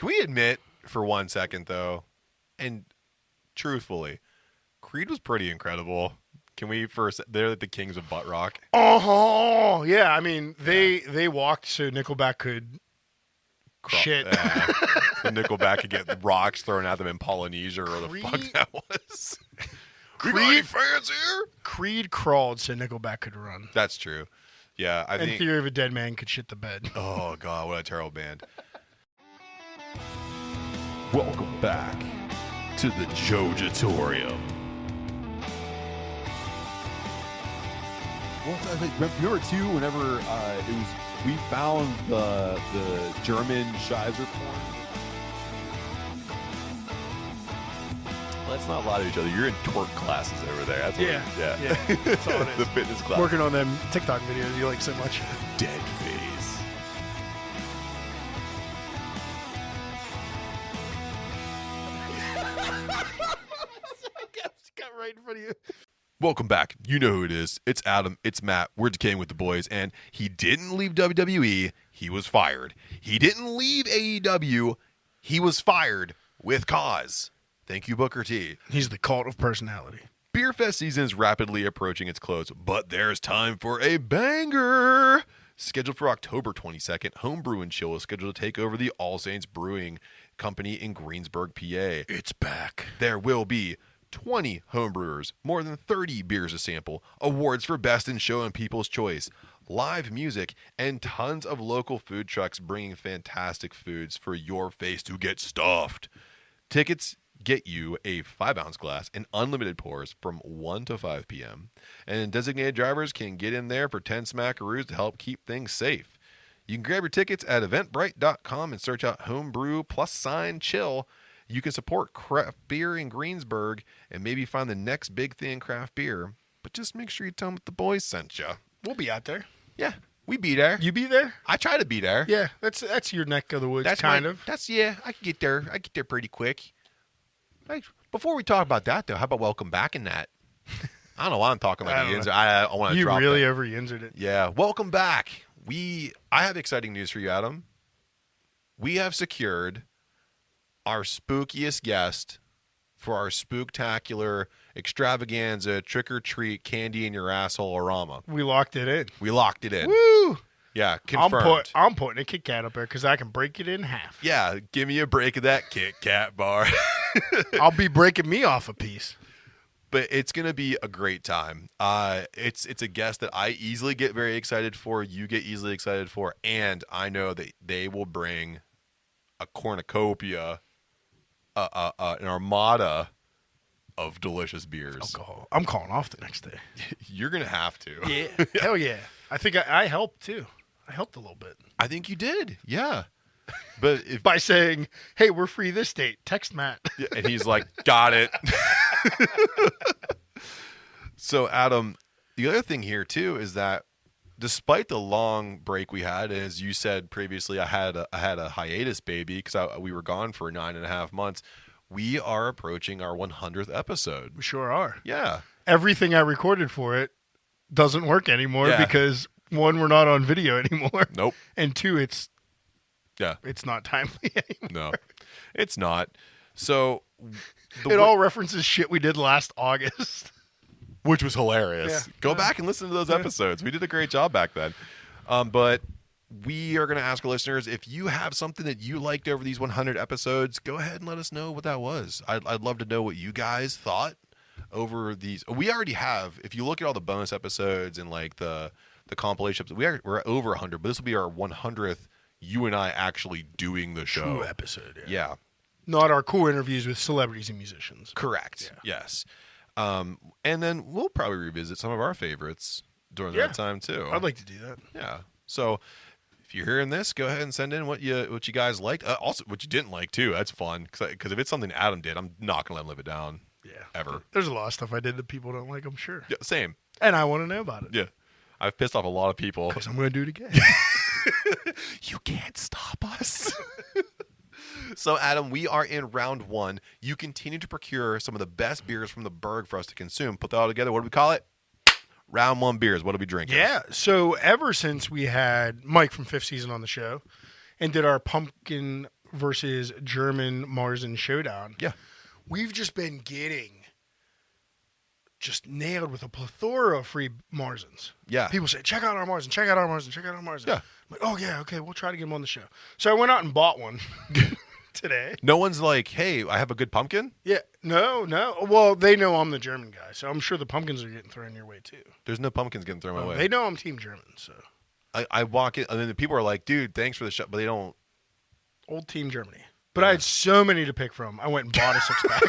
Can we admit for 1 second, though, and truthfully, Creed was pretty incredible. Can we first? They're like the kings of butt rock. Oh, yeah. I mean, they walked so Nickelback could shit. So Nickelback could get rocks thrown at them in Polynesia or the fuck that was. We got any fans here? Creed crawled so Nickelback could run. That's true. Yeah, I think. Theory of a Dead Man could shit the bed. Oh God, what a terrible band. Welcome back to the Jojitorium. Well, I think, remember too, whenever we found the German Scheiser porn. Let's not lie to each other. You're in twerk classes over there. That's Yeah. That's all it is. The fitness class. Working on them TikTok videos you like so much. Dead face. Got right in front of you. Welcome back. You know who it is. It's Adam. It's Matt. We're decaying with the boys. And he didn't leave WWE. He was fired. He didn't leave AEW. He was fired with cause. Thank you, Booker T. He's the cult of personality. Beer Fest season is rapidly approaching its close, but there's time for a banger. Scheduled for October 22nd, Homebrew and Chill is scheduled to take over the All Saints Brewing Company in Greensburg, PA. It's back. There will be 20 homebrewers, more than 30 beers to sample, awards for Best in Show and People's Choice, live music, and tons of local food trucks bringing fantastic foods for your face to get stuffed. Tickets get you a 5-ounce glass and unlimited pours from 1 to 5 p.m. And designated drivers can get in there for 10 smackaroos to help keep things safe. You can grab your tickets at eventbrite.com and search out Homebrew +Chill. You can support craft beer in Greensburg and maybe find the next big thing in craft beer. But just make sure you tell them that the boys sent you. We'll be out there. Yeah, we be there. You be there? I try to be there. Yeah, that's your neck of the woods, That's kind of. I can get there. I get there pretty quick. Hey, before we talk about that, though, how about welcome back in that? I don't know why I'm talking like I want to You drop really that. over-injured it. Yeah, welcome back. I have exciting news for you, Adam. We have secured our spookiest guest for our spooktacular extravaganza trick-or-treat candy in your asshole orama. We locked it in. We locked it in. Woo! Yeah, confirmed. I'm putting a Kit Kat up there because I can break it in half. Yeah, give me a break of that Kit Kat bar. I'll be breaking me off a piece. But it's going to be a great time. It's a guest that I easily get very excited for, you get easily excited for, and I know that they will bring a cornucopia, an armada of delicious beers. Alcohol. I'm calling off the next day. You're going to have to. Yeah. Hell yeah. I think I helped, too. I helped a little bit. I think you did, yeah. But if, By saying, hey, we're free this date. Text Matt. and he's like, got it. So, Adam, the other thing here, too, is that despite the long break we had, as you said previously, I had a hiatus baby because we were gone for 9.5 months. We are approaching our 100th episode. We sure are. Yeah. Everything I recorded for it doesn't work anymore because, one, we're not on video anymore. Nope. And two, it's Yeah. not timely anymore. No, it's not. So It all references shit we did last August. which was hilarious. Yeah. Go back and listen to those episodes. We did a great job back then. But we are going to ask our listeners, if you have something that you liked over these 100 episodes, go ahead and let us know what that was. I'd love to know what you guys thought over these. We already have, if you look at all the bonus episodes and like the compilation episodes, we're over 100, but this will be our 100th you and I actually doing the show. True episode. Yeah. Not our cool interviews with celebrities and musicians. Correct. Yeah. Yes. And then we'll probably revisit some of our favorites during that time too. I'd like to do that. Yeah. So if you're hearing this, go ahead and send in what you guys liked. Also, what you didn't like too. That's fun because if it's something Adam did, I'm not gonna let him live it down. Yeah. Ever. There's a lot of stuff I did that people don't like, I'm sure. Yeah. Same. And I want to know about it. Yeah. I've pissed off a lot of people. Because I'm going to do it again. You can't stop us. So, Adam, we are in round 1. You continue to procure some of the best beers from the Berg for us to consume. Put that all together. What do we call it? Round 1 beers. What are we drinking? Yeah. So ever since we had Mike from Fifth Season on the show and did our pumpkin versus German Marzen showdown. Yeah. We've just been getting just nailed with a plethora of free Marzens. Yeah. People say, check out our Marzen, check out our Marzen, check out our Marzen. Yeah. I'm like, oh, yeah, okay, we'll try to get them on the show. So I went out and bought one today. No one's like, hey, I have a good pumpkin. Yeah, no. Well, they know I'm the German guy, so I'm sure the pumpkins are getting thrown your way, too. There's no pumpkins getting thrown my way. They know I'm Team German, so. I walk in, and then the people are like, dude, thanks for the show, but they don't. Old Team Germany. But I had so many to pick from. I went and bought a six-pack.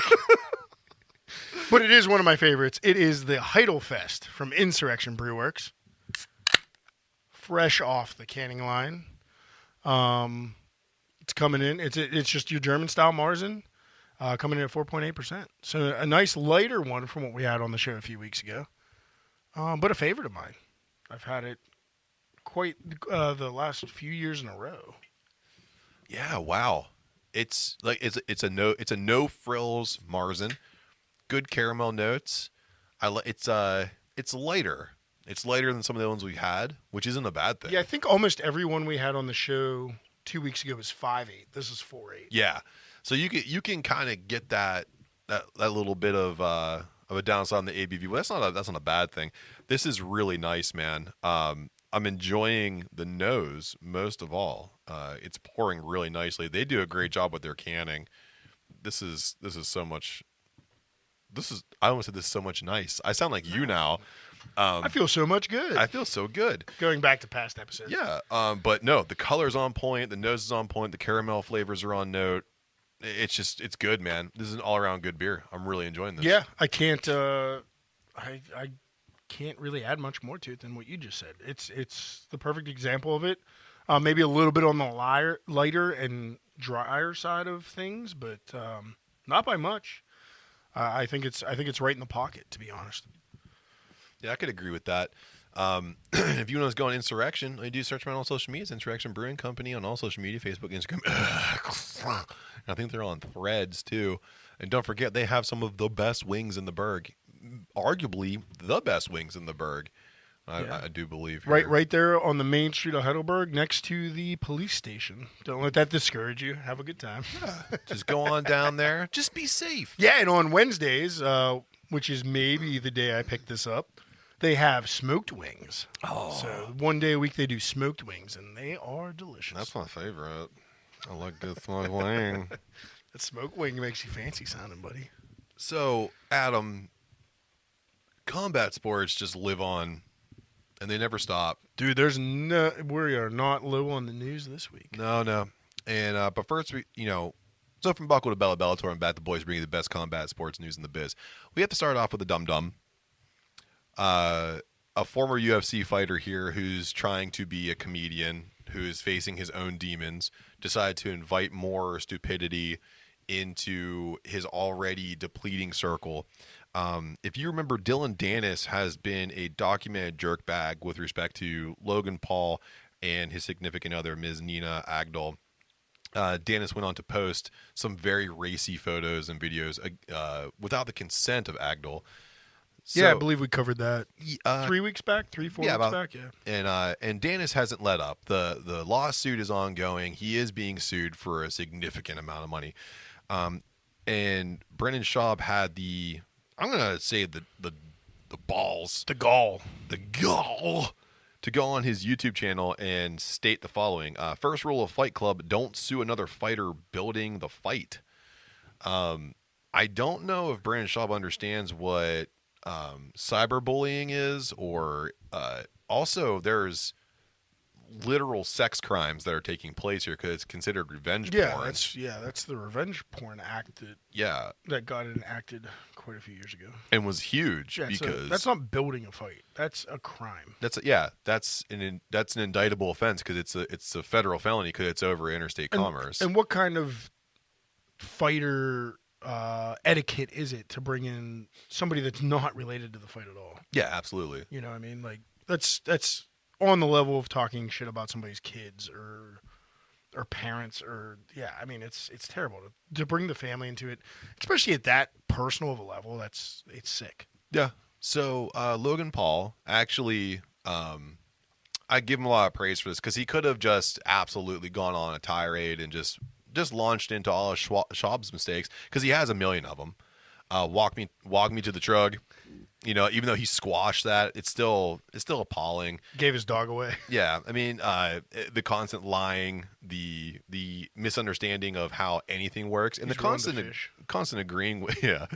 But it is one of my favorites. It is the Heidelfest from Insurrection Brewing. Fresh off the canning line. It's coming in. It's just your German-style Marzen, coming in at 4.8%. So a nice lighter one from what we had on the show a few weeks ago. But a favorite of mine. I've had it quite the last few years in a row. Yeah, wow. It's like it's a no frills Marzen. Good caramel notes. It's lighter. It's lighter than some of the ones we had, which isn't a bad thing. Yeah, I think almost every one we had on the show 2 weeks ago was 5.8. This is 4.8. Yeah. So you can kind of get that little bit of a downside on the ABV. Well, that's not a bad thing. This is really nice, man. I'm enjoying the nose most of all. It's pouring really nicely. They do a great job with their canning. This is so much. I almost said this is so much nice. I sound like you now. I feel so much good. I feel so good. Going back to past episodes. Yeah. But no, the color's on point. The nose is on point. The caramel flavors are on note. It's good, man. This is an all around good beer. I'm really enjoying this. Yeah, I can't. I can't really add much more to it than what you just said. It's the perfect example of it. Maybe a little bit on the lighter and drier side of things, but not by much. I think it's right in the pocket, to be honest. Yeah, I could agree with that. If you want to go on Insurrection, I do search around on social media. It's Insurrection Brewing Company on all social media, Facebook, Instagram. I think they're on Threads too. And don't forget, they have some of the best wings in the burg, arguably the best wings in the burg. I do believe. Here. Right there on the main street of Heidelberg, next to the police station. Don't let that discourage you. Have a good time. Just go on down there. Just be safe. Yeah, and on Wednesdays, which is maybe the day I picked this up, they have smoked wings. Oh. So one day a week they do smoked wings, and they are delicious. That's my favorite. I like good smoked wing. That smoked wing makes you fancy sounding, buddy. So, Adam, combat sports just live on, and they never stop. Dude, we are not low on the news this week. No. And but first, so from Buckle to Bellator and Bat the Boys bring you the best combat sports news in the biz. We have to start off with a dum-dum. A former UFC fighter here who's trying to be a comedian, who's facing his own demons, decided to invite more stupidity into his already depleting circle. If you remember, Dillion Danis has been a documented jerkbag with respect to Logan Paul and his significant other, Ms. Nina Agdal. Danis went on to post some very racy photos and videos without the consent of Agdal. So, yeah, I believe we covered that 3 weeks back, 4 weeks back. Yeah, and Danis hasn't let up. The lawsuit is ongoing. He is being sued for a significant amount of money. And Brendan Schaub had I'm gonna say the balls, the gall to go on his YouTube channel and state the following: first rule of Fight Club: don't sue another fighter building the fight. I don't know if Brendan Schaub understands what cyberbullying is, or also there's literal sex crimes that are taking place here because it's considered revenge porn. That's the Revenge Porn Act that got enacted quite a few years ago and was huge because that's not building a fight. That's a crime. That's an indictable offense because it's a federal felony because it's over interstate commerce. And what kind of fighter etiquette is it to bring in somebody that's not related to the fight at all? Yeah, absolutely. You know what I mean? Like that's on the level of talking shit about somebody's kids or parents I mean it's terrible to bring the family into it, especially at that personal of a level. It's sick. Yeah. So Logan Paul actually, I give him a lot of praise for this because he could have just absolutely gone on a tirade and just just launched into all of Schaub's mistakes because he has a million of them. Walk me to the trug. You know, even though he squashed that, it's still appalling. Gave his dog away. Yeah, I mean, the constant lying, the misunderstanding of how anything works, and the constant agreeing with the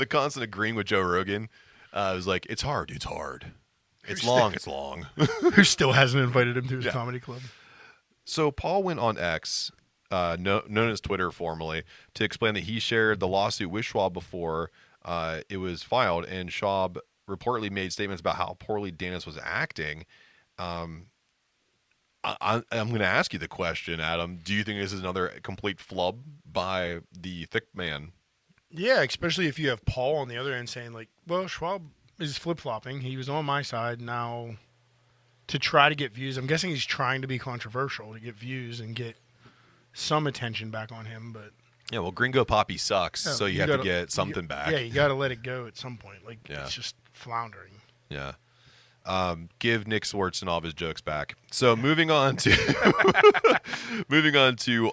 constant agreeing with Joe Rogan. It was like, it's hard. It's long. Who still hasn't invited him to his comedy club? So Paul went on X, known as Twitter formerly, to explain that he shared the lawsuit with Schwab before it was filed, and Schwab reportedly made statements about how poorly Danis was acting. I'm going to ask you the question, Adam. Do you think this is another complete flub by the thick man? Yeah, especially if you have Paul on the other end saying, like, well, Schwab is flip-flopping. He was on my side now to try to get views. I'm guessing he's trying to be controversial to get views and get some attention back on him, but... Yeah, well, Gringo Poppy sucks, so you have to get something back. Yeah, you got to let it go at some point. Like, it's just floundering. Yeah. Give Nick Swartzen all of his jokes back. So moving on to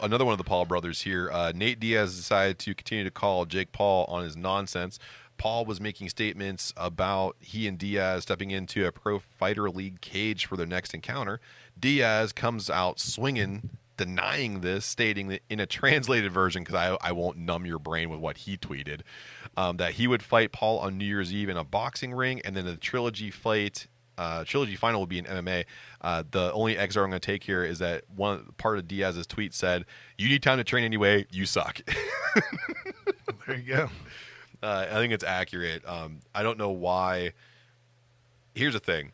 another one of the Paul brothers here. Nate Diaz decided to continue to call Jake Paul on his nonsense. Paul was making statements about he and Diaz stepping into a pro fighter league cage for their next encounter. Diaz comes out swinging, denying this, stating that in a translated version, because I won't numb your brain with what he tweeted, that he would fight Paul on New Year's Eve in a boxing ring, and then the trilogy final will be in MMA. The only excerpt I'm going to take here is that one part of Diaz's tweet said, "You need time to train anyway. You suck." There you go. I think it's accurate. I don't know why. Here's the thing.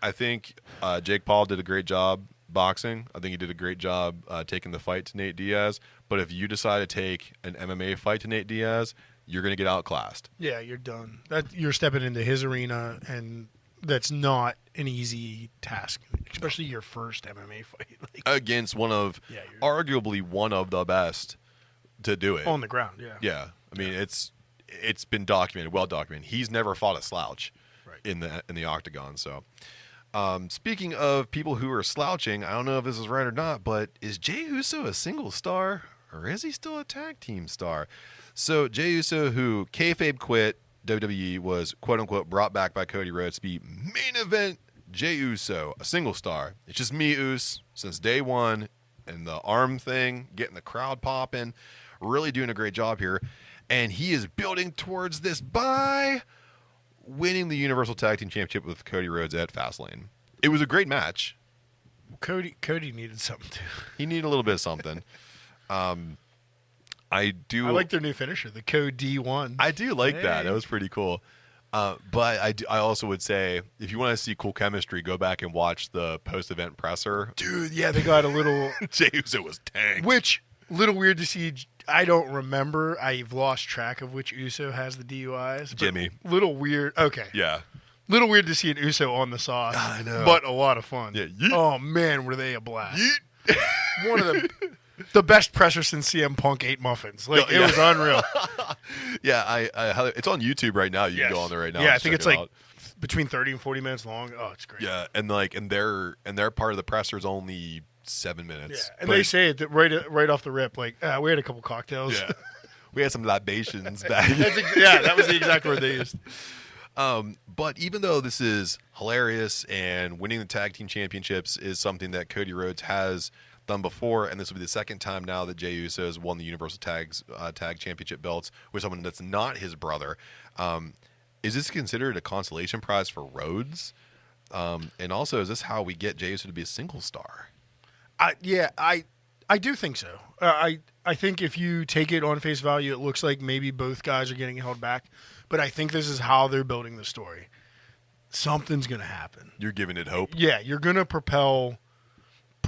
I think Jake Paul did a great job boxing. I think he did a great job taking the fight to Nate Diaz. But if you decide to take an MMA fight to Nate Diaz, you're going to get outclassed. Yeah, you're done. You're stepping into his arena, and that's not an easy task, especially your first MMA fight. Like, against arguably one of the best to do it. On the ground, yeah. Yeah. I mean, it's been documented, well documented. He's never fought a slouch in the octagon. So, speaking of people who are slouching, I don't know if this is right or not, but is Jey Uso a single star or is he still a tag team star? So Jey Uso, who kayfabe quit WWE, was quote unquote brought back by Cody Rhodes to be main event Jey Uso, a single star. It's just me, Us, since day one, and the arm thing, getting the crowd popping, really doing a great job here. And he is building towards this by winning the Universal Tag Team Championship with Cody Rhodes at Fastlane. It was a great match. Cody needed something too. He needed a little bit of something. I like their new finisher, the Cody D1. I do like that. That was pretty cool. But I also would say, if you want to see cool chemistry, go back and watch the post-event presser. Dude, yeah, they got a little... Jey Uso was tanked. Which, little weird to see... I don't remember. I've lost track of which Uso has the DUIs. Jimmy. Little weird. Okay. Yeah. Little weird to see an Uso on the sauce. I know. But a lot of fun. Yeah. Oh, man, were they a blast. One of the best pressers since CM Punk ate muffins. Like, it was unreal. Yeah, it's on YouTube right now. You can go on there right now. Yeah, I think it's like between 30 and 40 minutes long. Oh, it's great. Yeah, and their part of the presser is only 7 minutes. Yeah, and they say it right off the rip, like, we had a couple cocktails. Yeah. We had some libations back. That was the exact word they used. But even though this is hilarious and winning the tag team championships is something that Cody Rhodes has done before, and this will be the second time now that Jey Uso has won the Universal Tag Championship belts with someone that's not his brother, is this considered a consolation prize for Rhodes? And also, is this how we get Jey Uso to be a single star? I do think so. I think if you take it on face value, it looks like maybe both guys are getting held back. But I think this is how they're building the story. Something's going to happen. You're giving it hope? Yeah, you're going to propel...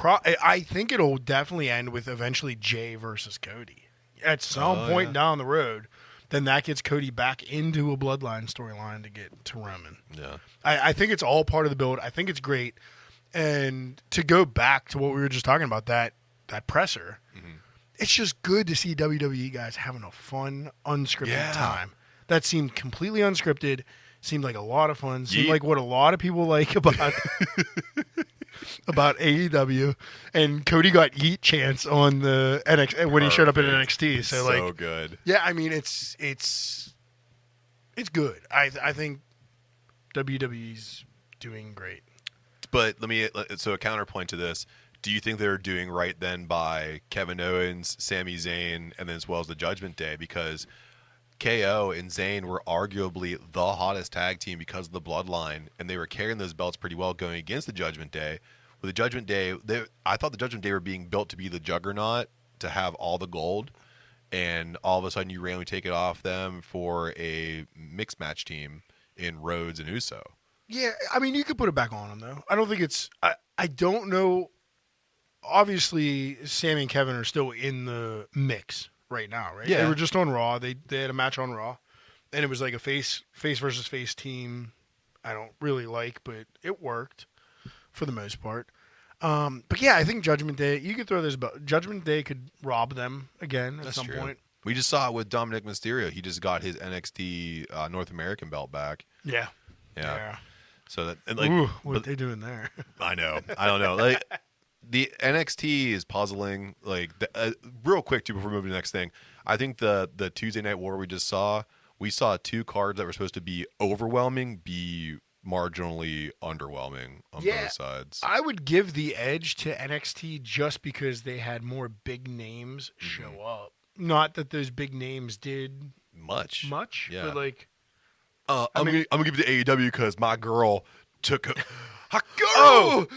I think it'll definitely end with eventually Jay versus Cody. At some point down the road, then that gets Cody back into a bloodline storyline to get to Roman. Yeah. I think it's all part of the build. I think it's great. And to go back to what we were just talking about, that presser, it's just good to see WWE guys having a fun, unscripted time. That seemed completely unscripted, seemed like a lot of fun, seemed like what a lot of people like about about AEW, and Cody got yeet chants on the NXT when he showed up at NXT. So like, good. yeah, I mean it's good. I think WWE's doing great. But so a counterpoint to this. Do you think they're doing right then by Kevin Owens, Sami Zayn, and then as well as the Judgment Day? Because KO and Zayn were arguably the hottest tag team because of the bloodline, and they were carrying those belts pretty well going against the Judgment Day. With the Judgment Day, I thought the Judgment Day were being built to be the juggernaut, to have all the gold, and all of a sudden you randomly take it off them for a mixed match team in Rhodes and Uso. Yeah, I mean, you could put it back on them, though. I don't think it's I don't know. Obviously, Sammy and Kevin are still in the mix right now, right? Yeah. They were just on Raw. They had a match on Raw, and it was like a face versus face team. I don't really like, but it worked for the most part. But yeah, I think Judgment Day. You could throw this, but Judgment Day could rob them again at some point. We just saw it with Dominic Mysterio. He just got his NXT North American belt back. Yeah. So that and like, ooh, what are they doing there? I know. I don't know. Like. The NXT is puzzling. Like, real quick, too, before we move to the next thing, I think the Tuesday Night War we saw 2 cards that were supposed to be overwhelming be marginally underwhelming on both sides. I would give the edge to NXT just because they had more big names show up. Not that those big names did much. Yeah. But like, I'm gonna give it to AEW because my girl took a. Oh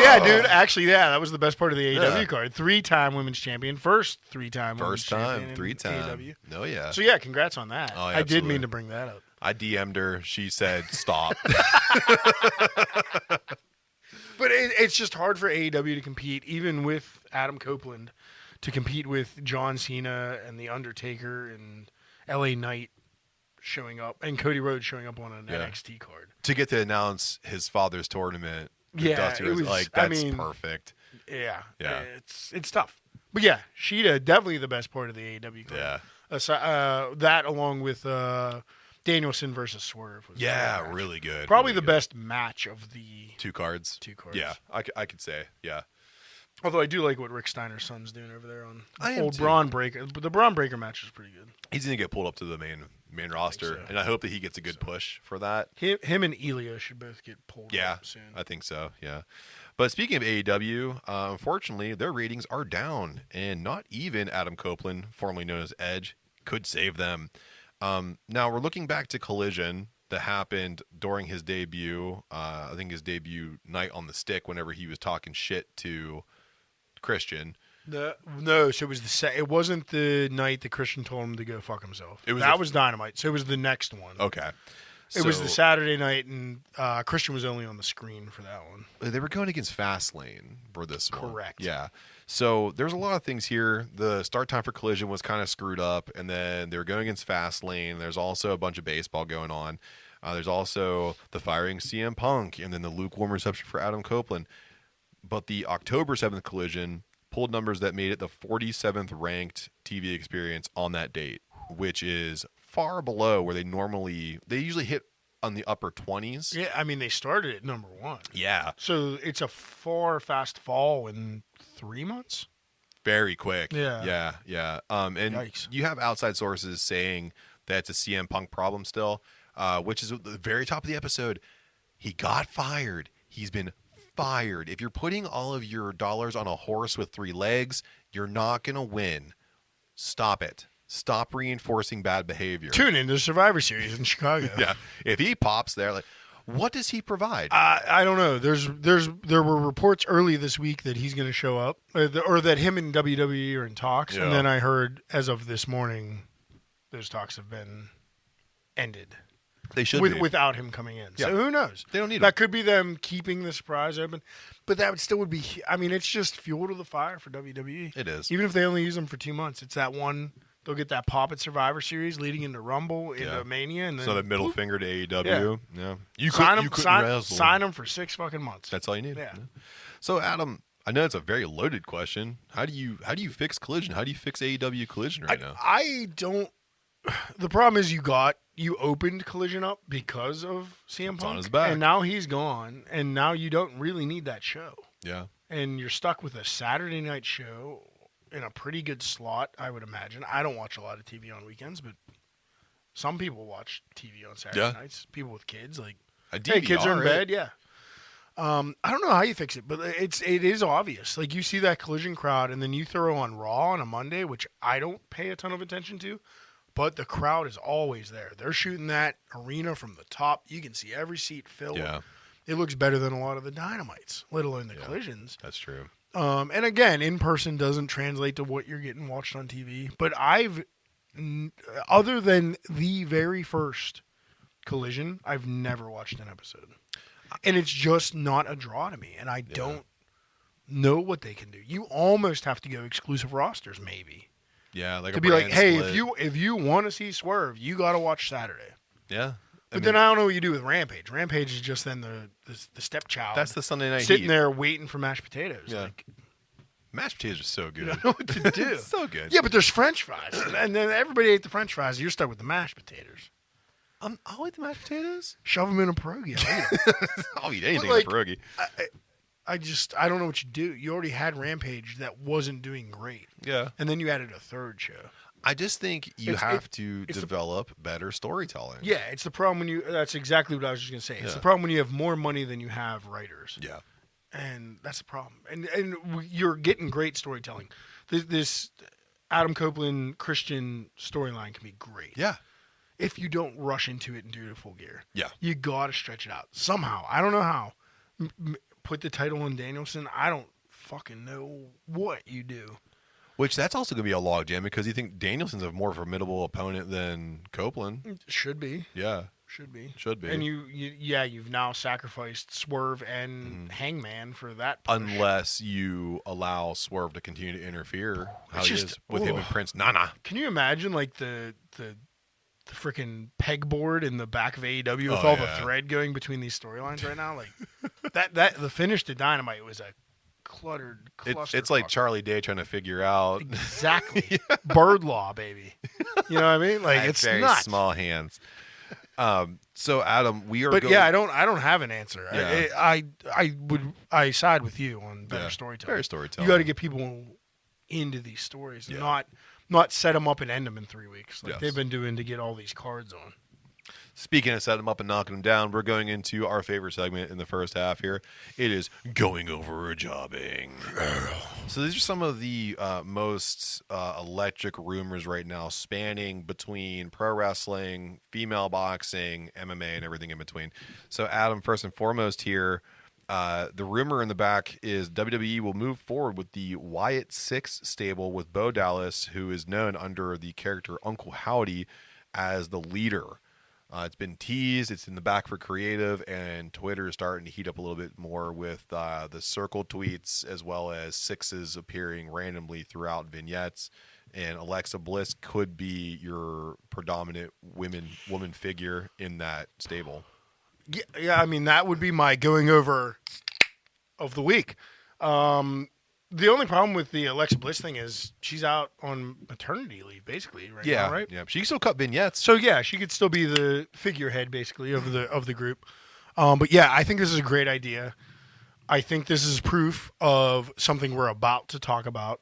yeah, dude! Actually, yeah, that was the best part of the AEW card. 3-time women's champion, first 3-time women's champion, 3-time. AEW. Oh yeah. So yeah, congrats on that. Oh, yeah, I did mean to bring that up. I DM'd her. She said, "Stop." But it's just hard for AEW to compete, even with Adam Copeland, to compete with John Cena and The Undertaker and LA Knight showing up and Cody Rhodes showing up on an NXT card. To get to announce his father's tournament. Yeah, Dusty Rhodes, like that's perfect. Yeah. Yeah. It's tough. But yeah, Sheeta, definitely the best part of the AEW card. Yeah. That along with Danielson versus Swerve. Was really good. Probably really the good. best match of the 2 cards. 2 cards. Yeah, I could say. Yeah. Although I do like what Rick Steiner's son's doing over there on old Braun Breaker. But the Braun Breaker match is pretty good. He's going to get pulled up to the main roster, so. and I hope that he gets a good push for that. Him and Elio should both get pulled up soon. I think so, yeah. But speaking of AEW, unfortunately, their ratings are down, and not even Adam Copeland, formerly known as Edge, could save them. Now, we're looking back to Collision that happened during his debut. I think his debut night on the stick whenever he was talking shit to Christian. No, so it was it wasn't the night that Christian told him to go fuck himself. That was Dynamite, so it was the next one. Okay. It was the Saturday night, and Christian was only on the screen for that one. They were going against Fastlane for this one. Correct. Yeah. So there's a lot of things here. The start time for Collision was kind of screwed up, and then they were going against Fastlane. There's also a bunch of baseball going on. There's also the firing CM Punk, and then the lukewarm reception for Adam Copeland. But the October 7th Collision pulled numbers that made it the 47th ranked TV experience on that date, which is far below where they usually hit on the upper 20s. Yeah, I mean, they started at number 1. Yeah. So it's a fast fall in 3 months? Very quick. Yeah. Yeah. And Yikes. you have outside sources saying that it's a CM Punk problem still, which is at the very top of the episode. He got fired. He's been fired. If you're putting all of your dollars on a horse with 3 legs, you're not going to win. Stop it. Stop reinforcing bad behavior. Tune in to Survivor Series in Chicago. Yeah. If he pops there, like, what does he provide? I don't know. There were reports early this week that he's going to show up, or that him and WWE are in talks. Yeah. And then I heard, as of this morning, those talks have been ended. They should be. Without him coming in. Yeah. So who knows? They don't need him. That could be them keeping the surprise open, but that would be. I mean, it's just fuel to the fire for WWE. It is. Even if they only use them for 2 months, it's that one. They'll get that pop at Survivor Series, leading into Rumble, into Mania, and then so the middle finger to AEW. Yeah. You sign couldn't wrestle. Sign them for 6 fucking months. That's all you need. Yeah. So Adam, I know it's a very loaded question. How do you fix Collision? How do you fix AEW Collision right now? I don't. The problem is you got you opened Collision up because of CM It's on Punk, his back. and now he's gone, and now you don't really need that show, Yeah. and you're stuck with a Saturday night show in a pretty good slot, I would imagine. I don't watch a lot of TV on weekends, but some people watch TV on Saturday nights. People with kids, like, hey, kids are in bed, yeah. I don't know how you fix it, but it is obvious. Like, you see that Collision crowd, and then you throw on Raw on a Monday, which I don't pay a ton of attention to, but the crowd is always there. They're shooting that arena from the top. You can see every seat filled. Yeah. It looks better than a lot of the Dynamites, let alone the Collisions. That's true. And again, in person doesn't translate to what you're getting watched on TV. But other than the very first Collision, I've never watched an episode. And it's just not a draw to me. And I don't know what they can do. You almost have to go exclusive rosters, maybe. Yeah, like to a be like, brand hey, split. if you want to see Swerve, you got to watch Saturday. Yeah. But then I don't know what you do with Rampage. Rampage is just then the stepchild. That's the Sunday night sitting heat. there waiting for mashed potatoes. Yeah. Like, Mashed potatoes are so good. you don't know what to do. So good. Yeah, but there's French fries, and then everybody ate the French fries. You're stuck with the mashed potatoes. I'll eat the mashed potatoes. Shove them in a pierogi. I'll eat 'em. I'll eat anything But, in a pierogi. I don't know what you do. You already had Rampage that wasn't doing great, Yeah. and then you added a third show. I just think you have to develop better storytelling. Yeah, it's the problem when you. That's exactly what I was just gonna say. It's Yeah. the problem when you have more money than you have writers. Yeah. And that's the problem. And you're getting great storytelling. This Adam Copeland Christian storyline can be great. Yeah. If you don't rush into it and do it in full gear. Yeah. You got to stretch it out. Somehow. I don't know how. Put the title on Danielson. I don't fucking know what you do. Which that's also going to be a logjam because you think Danielson's a more formidable opponent than Copeland. Should be. Yeah. Should be. Should be. And you've now sacrificed Swerve and Hangman for that push. Unless you allow Swerve to continue to interfere how he is with him and Prince Nana. Can you imagine like the freaking pegboard in the back of AEW with all the thread going between these storylines right now? Like that the finish to Dynamite was a cluttered cluster. It's like Charlie Day trying to figure out exactly bird law, baby. You know what I mean? Like it's very nuts. small hands. So Adam, we are. But I don't have an answer. Yeah. I side with you on better storytelling. Better storytelling. You got to get people into these stories, and not set them up and end them in 3 weeks like they've been doing to get all these cards on. Speaking of setting them up and knocking them down, we're going into our favorite segment in the first half here. It is going over jobbing. So these are some of the most electric rumors right now, spanning between pro wrestling, female boxing, MMA, and everything in between. So Adam, first and foremost here, the rumor in the back is WWE will move forward with the Wyatt 6 stable with Bo Dallas, who is known under the character Uncle Howdy as the leader. It's been teased. It's in the back for creative, and Twitter is starting to heat up a little bit more with the circle tweets as well as sixes appearing randomly throughout vignettes. And Alexa Bliss could be your predominant woman figure in that stable. Yeah. I mean, that would be my going over of the week. The only problem with the Alexa Bliss thing is she's out on maternity leave, basically, right now, right? Yeah, she can still cut vignettes. So yeah, she could still be the figurehead, basically, of the group. But yeah, I think this is a great idea. I think this is proof of something we're about to talk about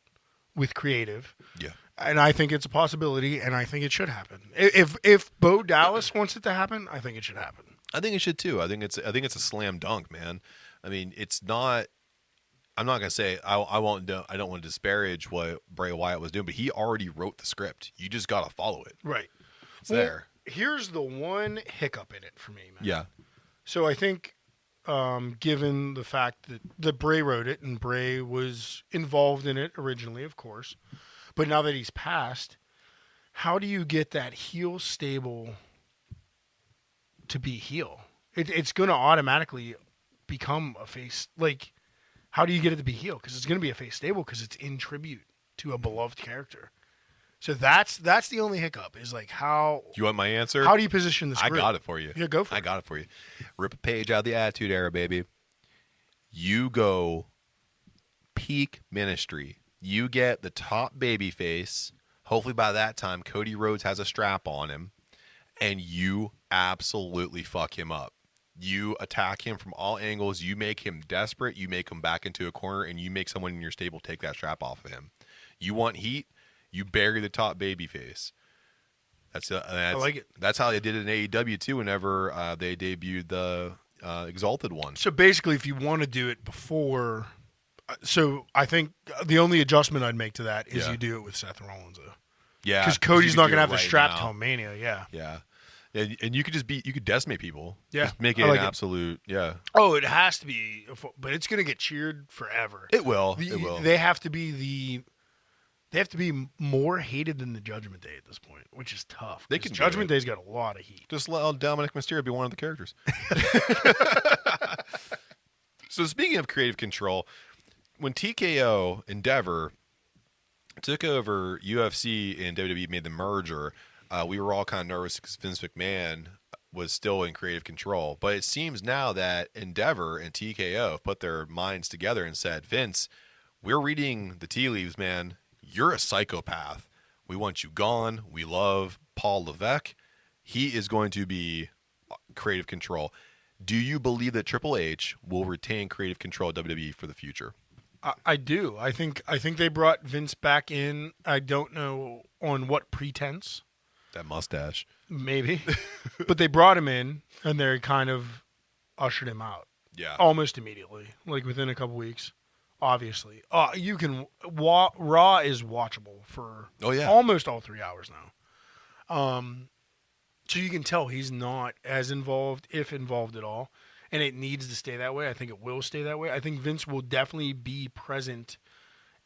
with creative. Yeah, and I think it's a possibility, and I think it should happen. If Bo Dallas wants it to happen, I think it should happen. I think it should too. I think it's a slam dunk, man. I mean, it's not. I'm not gonna say I don't want to disparage what Bray Wyatt was doing, but he already wrote the script. You just gotta follow it. Right. It's there. Here's the one hiccup in it for me, man. Yeah. So I think, given the fact that Bray wrote it and Bray was involved in it originally, of course, but now that he's passed, how do you get that heel stable to be heel? It's going to automatically become a face. Like, how do you get it to be heel? Because it's going to be a face stable because it's in tribute to a beloved character. So that's the only hiccup is like how. You want my answer? How do you position this? I group? got it for you. Yeah, go for it. I got it for you. Rip a page out of the Attitude Era, baby. You go peak ministry. You get the top baby face. Hopefully by that time, Cody Rhodes has a strap on him. and you absolutely fuck him up. You attack him from all angles. You make him desperate. You make him back into a corner, and you make someone in your stable take that strap off of him. You want heat? You bury the top babyface. I like it. That's how they did it in AEW too. Whenever they debuted the Exalted one. So basically, if you want to do it before, so I think the only adjustment I'd make to that is you do it with Seth Rollins, though. Yeah, because Cody's not going to have right the strap now. till Mania. Yeah. Yeah. And you could you could decimate people. Yeah. Just make it I like an it. absolute, yeah. Oh, it has to be, but it's going to get cheered forever. It will. It will. They have to be more hated than the Judgment Day at this point, which is tough. They can do Judgment it. Day's got a lot of heat. Just let Dominic Mysterio be one of the characters. So speaking of creative control, when TKO Endeavor took over UFC and WWE made the merger, we were all kind of nervous because Vince McMahon was still in creative control. But it seems now that Endeavor and TKO have put their minds together and said, Vince, we're reading the tea leaves, man. You're a psychopath. We want you gone. We love Paul Levesque. He is going to be creative control. Do you believe that Triple H will retain creative control at WWE for the future? I do. I think they brought Vince back in. I don't know on what pretense. That mustache. Maybe. But they brought him in, and they kind of ushered him out. Yeah. Almost immediately. Like within a couple weeks. Obviously. You can... Raw is watchable for almost all 3 hours now. So you can tell he's not as involved, if involved at all. And it needs to stay that way. I think it will stay that way. I think Vince will definitely be present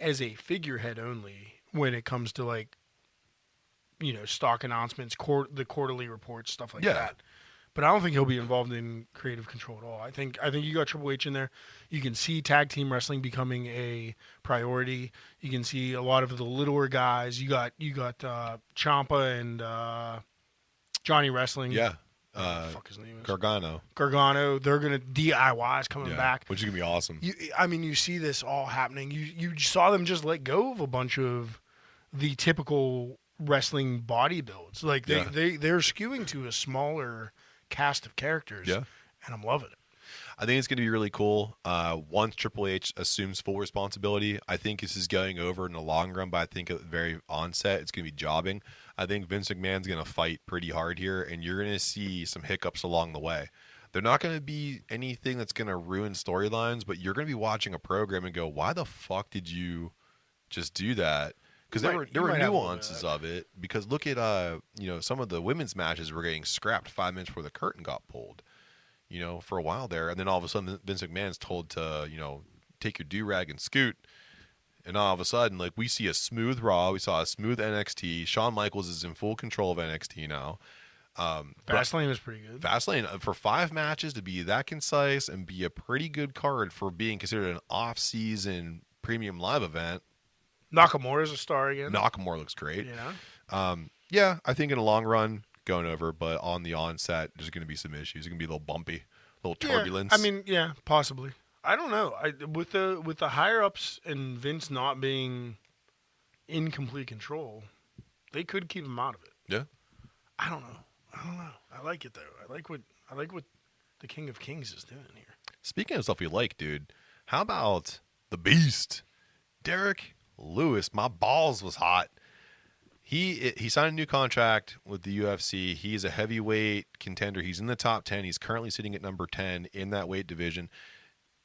as a figurehead only when it comes to, like, you know, stock announcements, the quarterly reports, stuff like that. But I don't think he'll be involved in creative control at all. I think you got Triple H in there. You can see tag team wrestling becoming a priority. You can see a lot of the littler guys. You got Ciampa and Johnny Wrestling. Yeah. What the fuck his name is? Gargano. They're gonna DIYs coming back, which is gonna be awesome. You see this all happening. You saw them just let go of a bunch of the typical wrestling body builds. Like they're skewing to a smaller cast of characters. Yeah, and I'm loving it. I think it's going to be really cool. Once Triple H assumes full responsibility, I think this is going over in the long run, but I think at the very onset, it's going to be jobbing. I think Vince McMahon's going to fight pretty hard here, and you're going to see some hiccups along the way. They're not going to be anything that's going to ruin storylines, but you're going to be watching a program and go, why the fuck did you just do that? Because there were nuances of it. Because look at some of the women's matches were getting scrapped 5 minutes before the curtain got pulled. You know, for a while there, and then all of a sudden Vince McMahon's told to, take your do-rag and scoot, and all of a sudden, like, we see a smooth Raw, we saw a smooth NXT. Shawn Michaels is in full control of NXT now. Fastlane was pretty good. Fastlane, for 5 matches to be that concise and be a pretty good card for being considered an off-season premium live event. Nakamura's a star again. Nakamura looks great. Yeah. I think in the long run, going over, but on the onset, there's going to be some issues. It's going to be a little bumpy, a little turbulence. Possibly. I don't know. With the higher ups and Vince not being in complete control, they could keep him out of it. Yeah. I don't know. I like it though. I like what the King of Kings is doing here. Speaking of stuff we like, dude, how about the Beast, Derek Lewis? My balls was hot. He signed a new contract with the UFC. He's a heavyweight contender. He's in the top 10. He's currently sitting at number 10 in that weight division.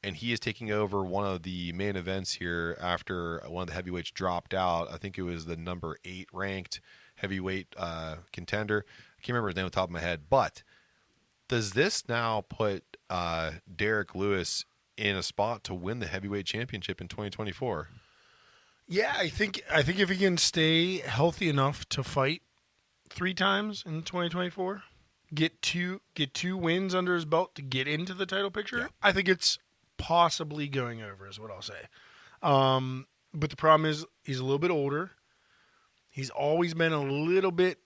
And he is taking over one of the main events here after one of the heavyweights dropped out. I think it was the number 8 ranked heavyweight contender. I can't remember his name off the top of my head. But does this now put Derek Lewis in a spot to win the heavyweight championship in 2024? Yeah, I think if he can stay healthy enough to fight 3 times in 2024, get two wins under his belt to get into the title picture, I think it's possibly going over, is what I'll say. But the problem is he's a little bit older. He's always been a little bit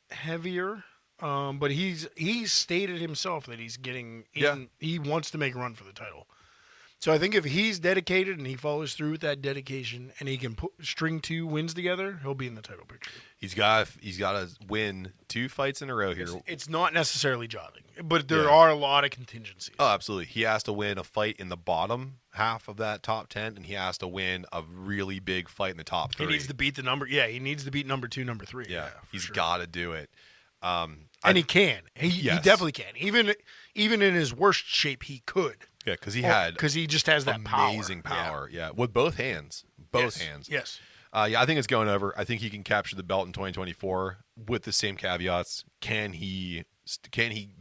heavier, but he's stated himself that he's getting in. He wants to make a run for the title. So I think if he's dedicated and he follows through with that dedication and he can string 2 wins together, he'll be in the title picture. He's got to win 2 fights in a row here. It's not necessarily jobbing, but there are a lot of contingencies. Oh, absolutely. He has to win a fight in the bottom half of that top 10, and he has to win a really big fight in the top 3. He needs to beat the number. Yeah, he needs to beat number 2, number 3. Yeah, he's sure. got to do it. And he can. He definitely can. Even in his worst shape, he could. Yeah, because he just has that amazing power. Yeah, with both hands. Hands. Yes. Yeah, I think it's going over. I think he can capture the belt in 2024 with the same caveats. Can he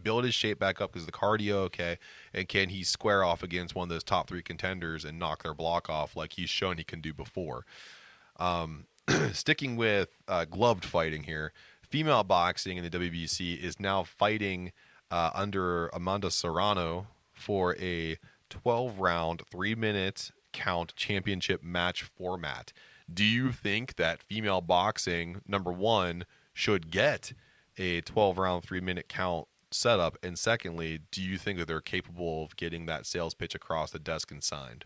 build his shape back up? Because the cardio okay, and can he square off against one of those top 3 contenders and knock their block off like he's shown he can do before? Sticking with gloved fighting here, female boxing in the WBC is now fighting under Amanda Serrano for a 12-round, 3-minute count championship match format. Do you think that female boxing, number one, should get a 12-round, 3-minute count setup? And secondly, do you think that they're capable of getting that sales pitch across the desk and signed?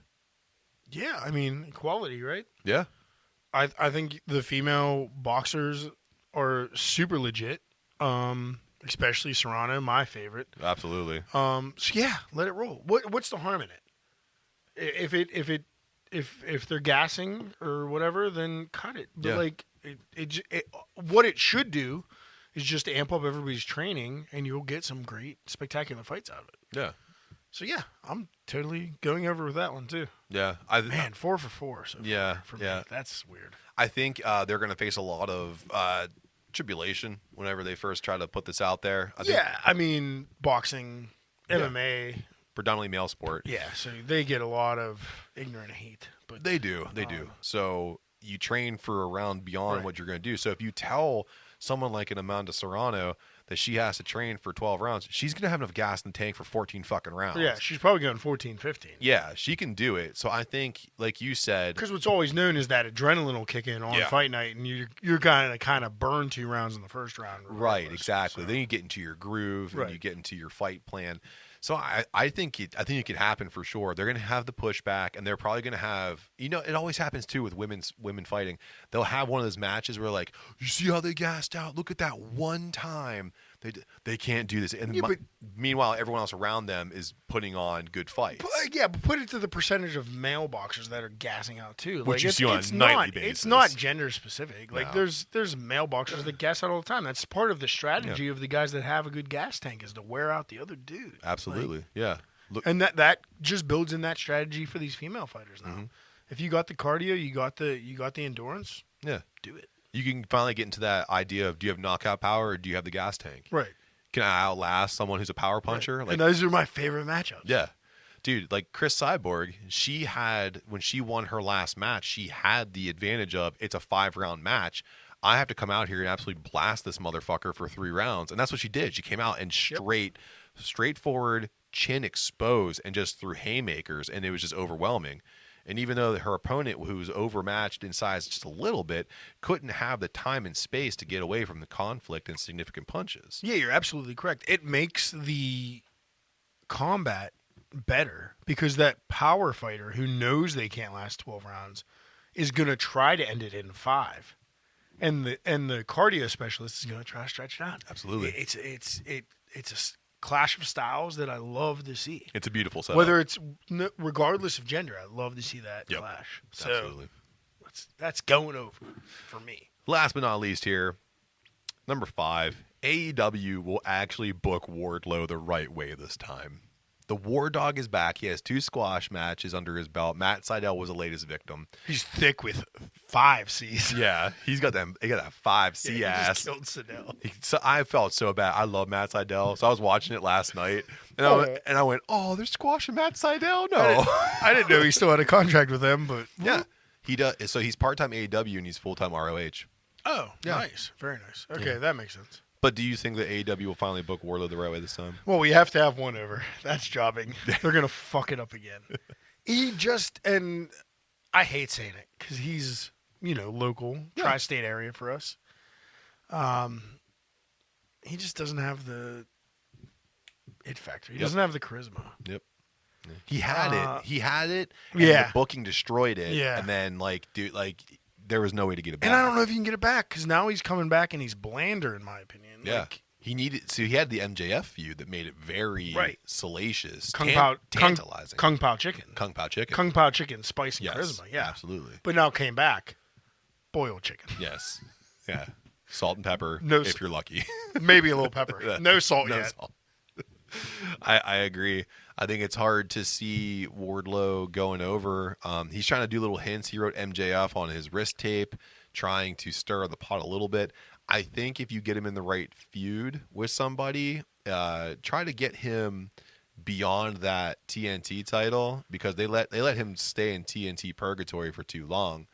Yeah, I mean, quality, right? Yeah. I think the female boxers are super legit, especially Serrano, my favorite. Absolutely. So yeah, let it roll. What's the harm in it? If they're gassing or whatever, then cut it. But what it should do is just amp up everybody's training, and you'll get some great, spectacular fights out of it. Yeah. So yeah, I'm totally going over with that one too. Yeah. 4 for 4. So yeah. For me, that's weird. I think they're going to face a lot of tribulation whenever they first try to put this out there. I mean, boxing, MMA. Predominantly male sport. Yeah, so they get a lot of ignorant hate. But They do. So you train for a round beyond what you're going to do. So if you tell someone like an Amanda Serrano that she has to train for 12 rounds, she's going to have enough gas in the tank for 14 fucking rounds. Yeah, she's probably going 14, 15. Yeah, she can do it. So I think, like you said... Because what's always known is that adrenaline will kick in on fight night, and you're kind of burn 2 rounds in the first round. Right, exactly. So. Then you get into your groove, and you get into your fight plan. So I think it can happen for sure. They're going to have the pushback, and they're probably going to have, it always happens too with women fighting. They'll have one of those matches where like, you see how they gassed out? Look at that one time. They can't do this. And meanwhile, everyone else around them is putting on good fights. But put it to the percentage of male boxers that are gassing out too. Which you see on a nightly basis. It's not gender specific. Like there's male boxers that gas out all the time. That's part of the strategy of the guys that have a good gas tank is to wear out the other dude. Absolutely, Look, and that just builds in that strategy for these female fighters now. Mm-hmm. If you got the cardio, you got the endurance. Yeah, do it. You can finally get into that idea of, do you have knockout power or do you have the gas tank? Right. Can I outlast someone who's a power puncher? Right. And those are my favorite matchups. Yeah. Dude, like Chris Cyborg, when she won her last match, she had the advantage of, it's a 5-round match. I have to come out here and absolutely blast this motherfucker for 3 rounds. And that's what she did. She came out and straightforward, chin exposed, and just threw haymakers, and it was just overwhelming. And even though her opponent, who was overmatched in size just a little bit, couldn't have the time and space to get away from the conflict and significant punches. Yeah, you're absolutely correct. It makes the combat better because that power fighter who knows they can't last 12 rounds is going to try to end it in 5. And the cardio specialist is going to try to stretch it out. Absolutely. It's a clash of styles that I love to see. It's a beautiful setup. Whether it's regardless of gender, I love to see that clash. So absolutely. That's going over for me. Last but not least here, number 5, AEW will actually book Wardlow the right way this time. The War Dog is back. He has 2 squash matches under his belt. Matt Sydal was the latest victim. He's thick with 5 C's. Yeah, he got that 5C ass. He just killed Sydal. So I felt so bad. I love Matt Sydal. So I was watching it last night, and I went, "Oh, they're squashing Matt Sydal." No, I didn't know he still had a contract with them, but yeah, he does. So he's part-time AEW and he's full-time ROH. Oh, nice, very nice. Okay, that makes sense. But do you think that AEW will finally book Wardlow the right way this time? Well, we have to have one over. That's jobbing. They're going to fuck it up again. And I hate saying it because he's, local, tri-state area for us. He just doesn't have the it factor. He doesn't have the charisma. Yep. He had it. And yeah. the booking destroyed it. Yeah. And then, there was no way to get it back. And I don't know if you can get it back because now he's coming back and he's blander, in my opinion. Yeah. He had the MJF feud that made it very salacious, tantalizing. Kung Pao chicken. Kung Pao chicken. Kung Pao chicken, spice and charisma. Yeah, absolutely. But now came back, boiled chicken. Yes. Yeah. Salt and pepper, if you're lucky. Maybe a little pepper. No salt yet. Salt. I agree. I think it's hard to see Wardlow going over. He's trying to do little hints. He wrote MJF on his wrist tape, trying to stir the pot a little bit. I think if you get him in the right feud with somebody, try to get him beyond that TNT title because they let him stay in TNT purgatory for too long.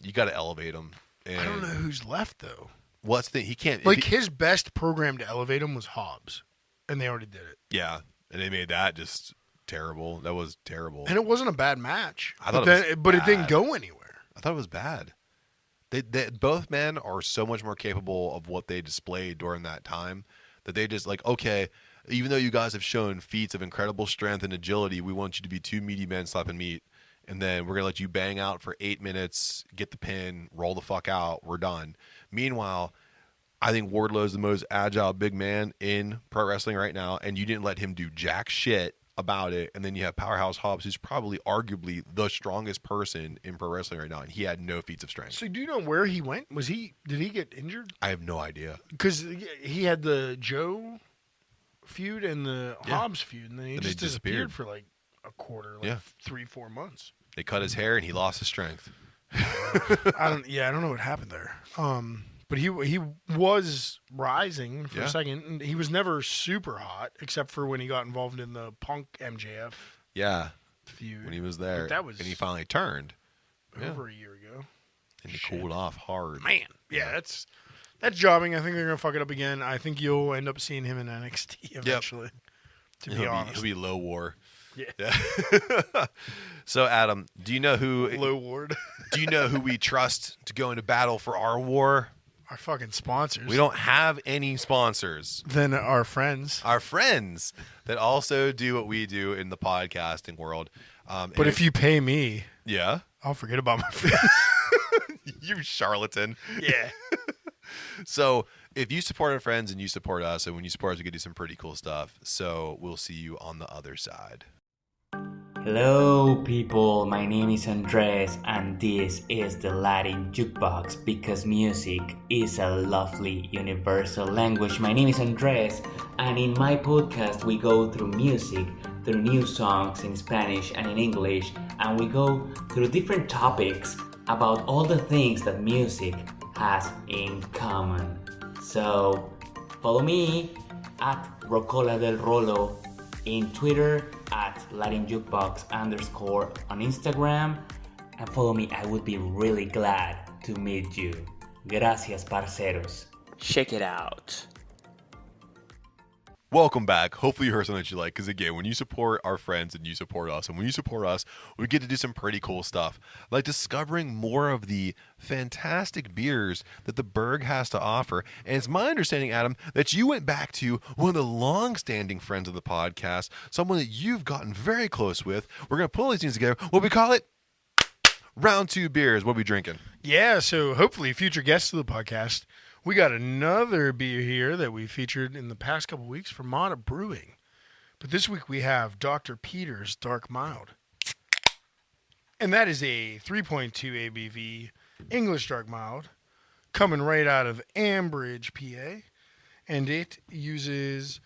You got to elevate him. And I don't know who's left though. What's the he can't his best program to elevate him was Hobbs, and they already did it. Yeah, and they made that just terrible. That was terrible, and it wasn't a bad match. But it didn't go anywhere. I thought it was bad. They both men are so much more capable of what they displayed during that time that they just okay, even though you guys have shown feats of incredible strength and agility, we want you to be two meaty men slapping meat, and then we're going to let you bang out for 8 minutes, get the pin, roll the fuck out, we're done. Meanwhile, I think Wardlow is the most agile big man in pro wrestling right now, and you didn't let him do jack shit about it, and then you have Powerhouse Hobbs, who's probably arguably the strongest person in pro wrestling right now, and he had no feats of strength. So do you know where he went? Did he get injured? I have no idea. Because he had the Joe feud and the Hobbs feud, and then he just disappeared for a quarter, 3-4 months. They cut his hair and he lost his strength. I don't know what happened there. But he was rising for a second. And he was never super hot, except for when he got involved in the Punk MJF feud. When he was there. And he finally turned. Over a year ago. And he cooled off hard. Man. Yeah, that's jobbing. I think they're going to fuck it up again. I think you'll end up seeing him in NXT eventually, to be honest. He'll be low war. Yeah. So, Adam, do you know who... Low ward. Do you know who we trust to go into battle for our war? Our fucking sponsors. We don't have any sponsors. Then our friends. Our friends that also do what we do in the podcasting world. But if you pay me, I'll forget about my friends. You charlatan. Yeah. So if you support our friends and you support us, and when you support us, we can do some pretty cool stuff. So we'll see you on the other side. Hello people, my name is Andres and this is the Latin Jukebox because music is a lovely universal language. My name is Andres and in my podcast we go through music, through new songs in Spanish and in English, and we go through different topics about all the things that music has in common. So follow me at Rocola del Rolo in Twitter, at Latin Jukebox _ on Instagram, and follow me. I would be really glad to meet you. Gracias, parceros. Check it out. Welcome back. Hopefully you heard something that you like, because again, when you support our friends and you support us, and when you support us, we get to do some pretty cool stuff, like discovering more of the fantastic beers that the Berg has to offer. And it's my understanding, Adam, that you went back to one of the long-standing friends of the podcast, someone that you've gotten very close with. We're going to put all these things together. What we call it? Round 2 beers. What are we drinking? Yeah, so hopefully future guests of the podcast, we got another beer here that we featured in the past couple weeks, Fermata Brewing. But this week we have Dr. Peter's Dark Mild. And that is a 3.2 ABV English Dark Mild coming right out of Ambridge, PA. And it uses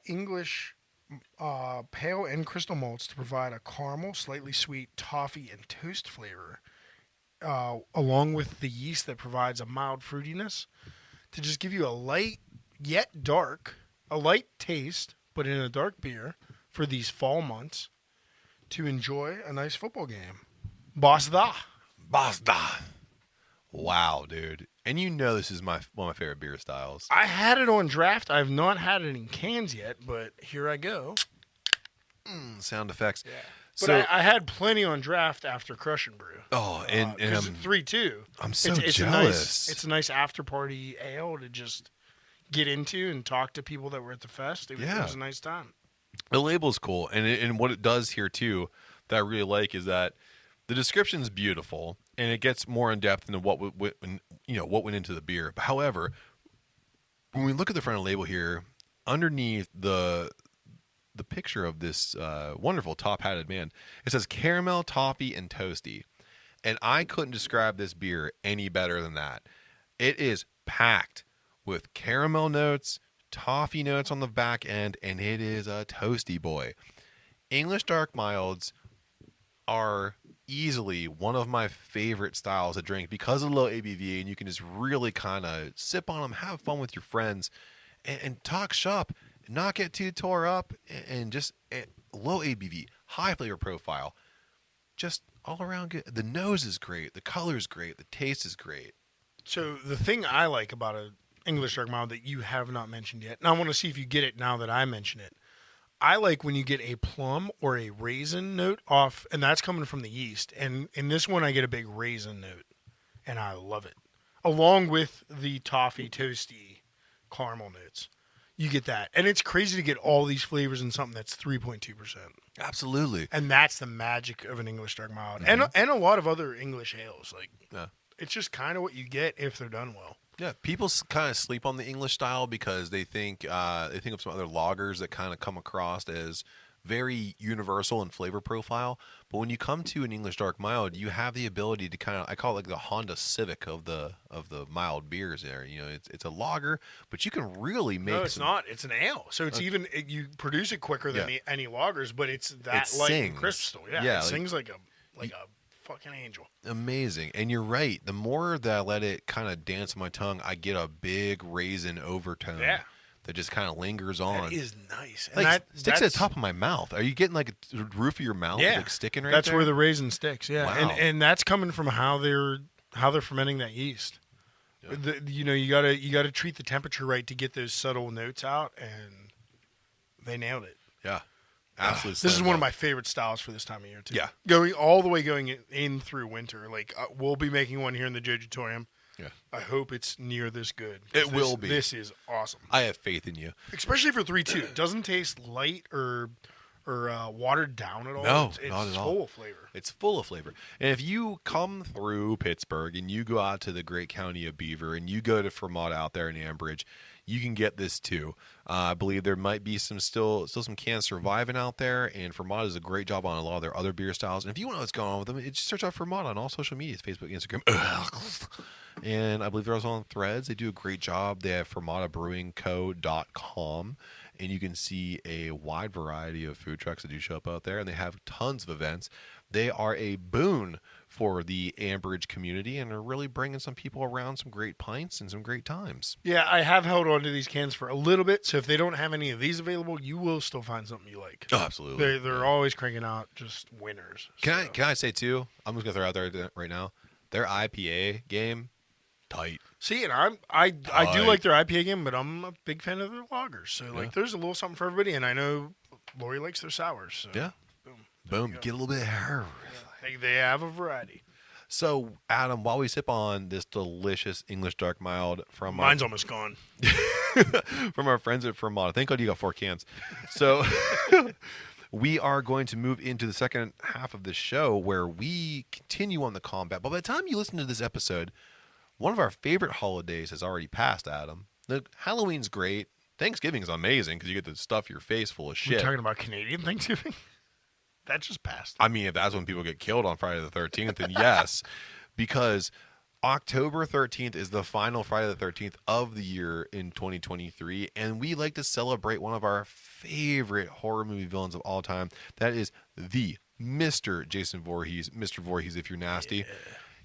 English pale and crystal malts to provide a caramel, slightly sweet toffee and toast flavor. Along with the yeast that provides a mild fruitiness to just give you a light yet dark, a light taste, but in a dark beer for these fall months to enjoy a nice football game. Basta. Wow, dude. And you know this is one of my favorite beer styles. I had it on draft. I've not had it in cans yet, but here I go. Sound effects. Yeah. But I had plenty on draft after Crush and Brew. Oh, and 3-2. I'm so jealous. It's a nice after party ale to just get into and talk to people that were at the fest. It was a nice time. The label's cool, and what it does here too that I really like is that the description's beautiful, and it gets more in depth into what what went into the beer. But however, when we look at the front of the label here, underneath the picture of this wonderful top-hatted man, it says caramel, toffee, and toasty. And I couldn't describe this beer any better than that. It is packed with caramel notes, toffee notes on the back end, and it is a toasty boy. English Dark Milds are easily one of my favorite styles to drink because of the low ABV, and you can just really kind of sip on them, have fun with your friends, and talk shop, not get too tore up, and just low ABV, high flavor profile, just all around good. The nose is great, the color is great, the taste is great. So the thing I like about a English Dark Mild that you have not mentioned yet, and I want to see if you get it now that I mention it. I like when you get a plum or a raisin note off, and that's coming from the yeast. And in this one, I get a big raisin note, and I love it. Along with the toffee, toasty, caramel notes. You get that. And it's crazy to get all these flavors in something that's 3.2%. Absolutely. And that's the magic of an English Dark Mild. And a lot of other English ales. It's just kind of what you get if they're done well. Yeah, people kind of sleep on the English style because they think of some other lagers that kind of come across as very universal in flavor profile. But when you come to an English Dark Mild, you have the ability to kind of, I call it like the Honda Civic of the mild beers. There, it's a lager, but you can really make. No, it's not. It's an ale, so it's you produce it quicker than any lagers, but it's that light and crisp still. Yeah, it sings like a fucking angel. Amazing. And you're right. The more that I let it kind of dance on my tongue, I get a big raisin overtone that just kind of lingers on. That is nice. And that sticks at the top of my mouth. Are you getting like a roof of your mouth like sticking right that's there? where the raisin sticks. Yeah. Wow. And that's coming from how they're fermenting that yeast. Yeah. You gotta treat the temperature right to get those subtle notes out, and they nailed it. Yeah. Absolutely. This is one of my favorite styles for this time of year too. Yeah, going all the way in through winter. Like we'll be making one here in the Jojitorium. Yeah, I hope it's near this good. It will be. This is awesome. I have faith in you, especially for 3.2. It doesn't taste light or watered down at all. No, it's not at all. Full of flavor. It's full of flavor. And if you come through Pittsburgh and you go out to the great county of Beaver and you go to Fermata out there in Ambridge, you can get this too. I believe there might be still some cans surviving out there, and Fermata does a great job on a lot of their other beer styles. And if you want to know what's going on with them, just search out Fermata on all social medias, Facebook, Instagram. And I believe they're also on Threads. They do a great job. They have fermatabrewingco.com, and you can see a wide variety of food trucks that do show up out there, and they have tons of events. They are a boon for the Ambridge community and are really bringing some people around some great pints and some great times. Yeah, I have held on to these cans for a little bit, so if they don't have any of these available, you will still find something you like. Oh, absolutely. They're always cranking out just winners. Can I say too? I'm just gonna throw out there right now. Their IPA game, tight. See, and I do like their IPA game, but I'm a big fan of their lagers. So there's a little something for everybody, and I know Lori likes their sours. So. Yeah. Boom. Get a little bit of hair. Yeah, they have a variety. So, Adam, while we sip on this delicious English Dark Mild from mine's almost gone. from our friends at Fermata. Thank God you got 4 cans. So, we are going to move into the second half of the show where we continue on the combat. But by the time you listen to this episode, one of our favorite holidays has already passed, Adam. Halloween's great. Thanksgiving is amazing because you get to stuff your face full of shit. We're talking about Canadian Thanksgiving? That just passed. I mean, if that's when people get killed on Friday the 13th, then yes. Because October 13th is the final Friday the 13th of the year in 2023, and we like to celebrate one of our favorite horror movie villains of all time. That is the Mr. Jason Voorhees. Mr. Voorhees, if you're nasty. Yeah.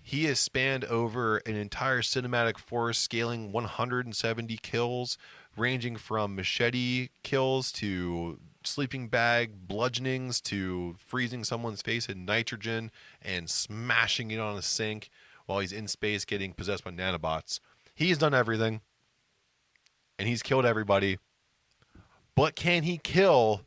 He has spanned over an entire cinematic force, scaling 170 kills, ranging from machete kills to sleeping bag bludgeonings to freezing someone's face in nitrogen and smashing it on a sink while he's in space getting possessed by nanobots. He's done everything, and he's killed everybody. But can he kill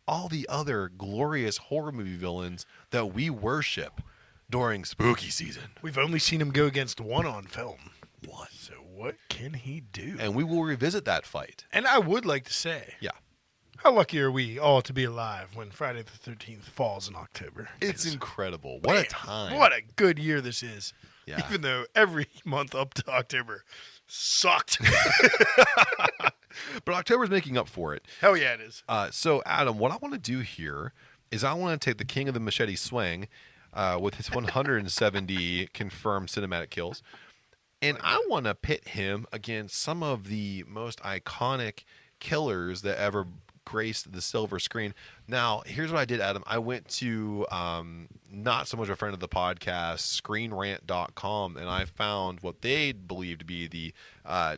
all the other glorious horror movie villains that we worship during spooky season? We've only seen him go against one on film. One. So what can he do? And we will revisit that fight. And I would like to say, How lucky are we all to be alive when Friday the 13th falls in October? It's incredible. What a time. What a good year this is. Yeah. Even though every month up to October sucked. But October's making up for it. Hell yeah, it is. So, Adam, what I want to do here is I want to take the king of the machete swing with his 170 confirmed cinematic kills, and I want to pit him against some of the most iconic killers that ever graced the silver screen. Now, here's what I did, Adam. I went to not so much a friend of the podcast, ScreenRant.com, and I found what they believe to be the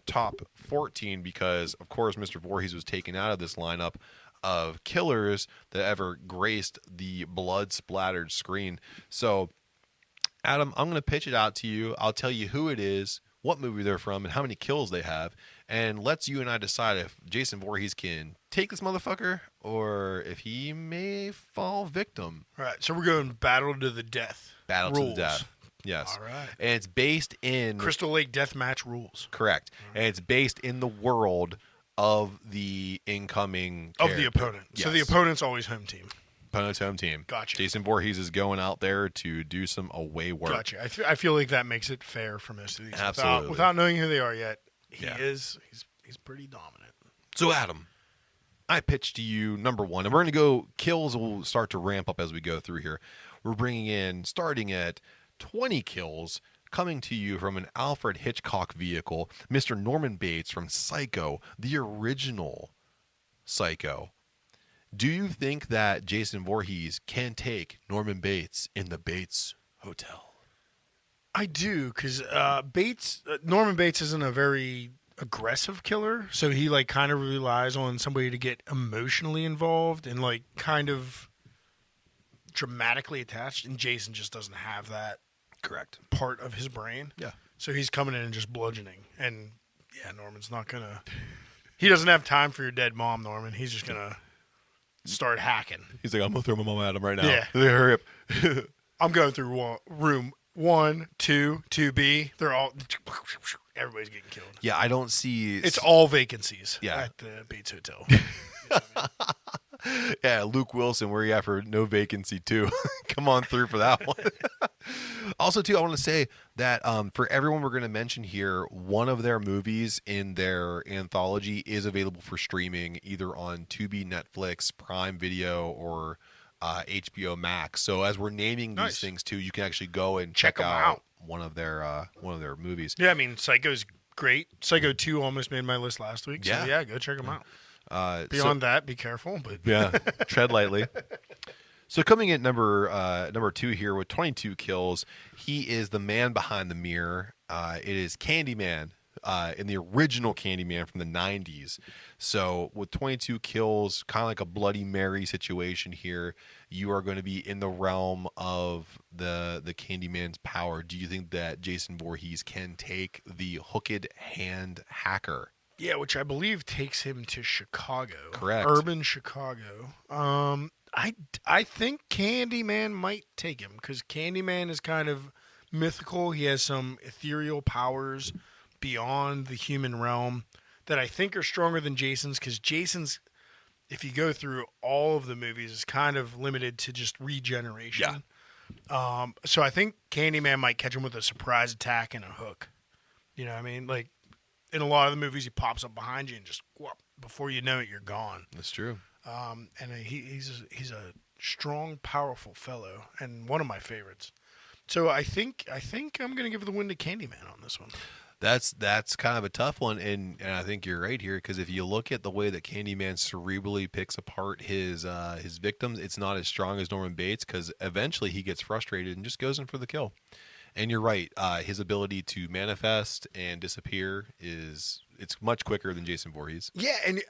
top 14 because, of course, Mr. Vorhees was taken out of this lineup of killers that ever graced the blood-splattered screen. So, Adam, I'm going to pitch it out to you. I'll tell you who it is, what movie they're from, and how many kills they have. And let's you and I decide if Jason Voorhees can take this motherfucker or if he may fall victim. All right, so we're going battle to the death. Battle rules. to the death. Yes. All right. And it's based in... Crystal Lake Deathmatch rules. Correct. And it's based in the world of the incoming Of the opponent. Yes. So the opponent's always home team. Opponent's home team. Gotcha. Jason Voorhees is going out there to do some away work. Gotcha. I feel like that makes it fair for most of these. Absolutely. Without knowing who they are yet, he's pretty dominant. So, Adam, I pitched to you number one, and we're going to go, kills will start to ramp up as we go through here. We're bringing in, starting at 20 kills, coming to you from an Alfred Hitchcock vehicle, Mr. Norman Bates from Psycho, the original Psycho. Do you think that Jason Voorhees can take Norman Bates in the Bates Hotel? I do, because Norman Bates isn't a very aggressive killer, so he like kind of relies on somebody to get emotionally involved and like kind of dramatically attached, and Jason just doesn't have that Correct part of his brain. Yeah. So he's coming in and just bludgeoning, and Norman's not gonna. He doesn't have time for your dead mom, Norman. He's just gonna start hacking. He's like, I'm gonna throw my mom at him right now. Yeah. Hurry up. I'm going through room 1, 2, 2B. They're all. Everybody's getting killed. Yeah, I don't see. It's all vacancies. Yeah. At the Bates Hotel. Yeah, Luke Wilson, where you at for no vacancy too? Come on through for that one. Also, too, I want to say that for everyone we're going to mention here, one of their movies in their anthology is available for streaming either on Tubi, Netflix, Prime Video, or HBO Max. So as we're naming these things too, you can actually go and check out one of their movies. Yeah, I mean, Psycho's great. Psycho 2 almost made my list last week. So Yeah. go check them out. Beyond that, be careful. But yeah, tread lightly. So coming in number 2 here with 22 kills, he is the man behind the mirror. It is Candyman, in the original Candyman from the 90s. So with 22 kills, kind of like a Bloody Mary situation here, you are going to be in the realm of the Candyman's power. Do you think that Jason Voorhees can take the hooked hand hacker? yeah, which I believe takes him to Chicago. Correct. Urban Chicago. I think Candyman might take him because Candyman is kind of mythical. He has some ethereal powers beyond the human realm that I think are stronger than Jason's, because Jason's, if you go through all of the movies, is kind of limited to just regeneration. Yeah. So I think Candyman might catch him with a surprise attack and a hook. You know what I mean? Like, in a lot of the movies, he pops up behind you and just, whoop, before you know it, you're gone. That's true. And he's a strong, powerful fellow, and one of my favorites. So I think I'm going to give the win to Candyman on this one. That's kind of a tough one, and I think you're right here, because if you look at the way that Candyman cerebrally picks apart his victims, it's not as strong as Norman Bates, because eventually he gets frustrated and just goes in for the kill. And you're right, his ability to manifest and disappear it's much quicker than Jason Voorhees. Yeah, and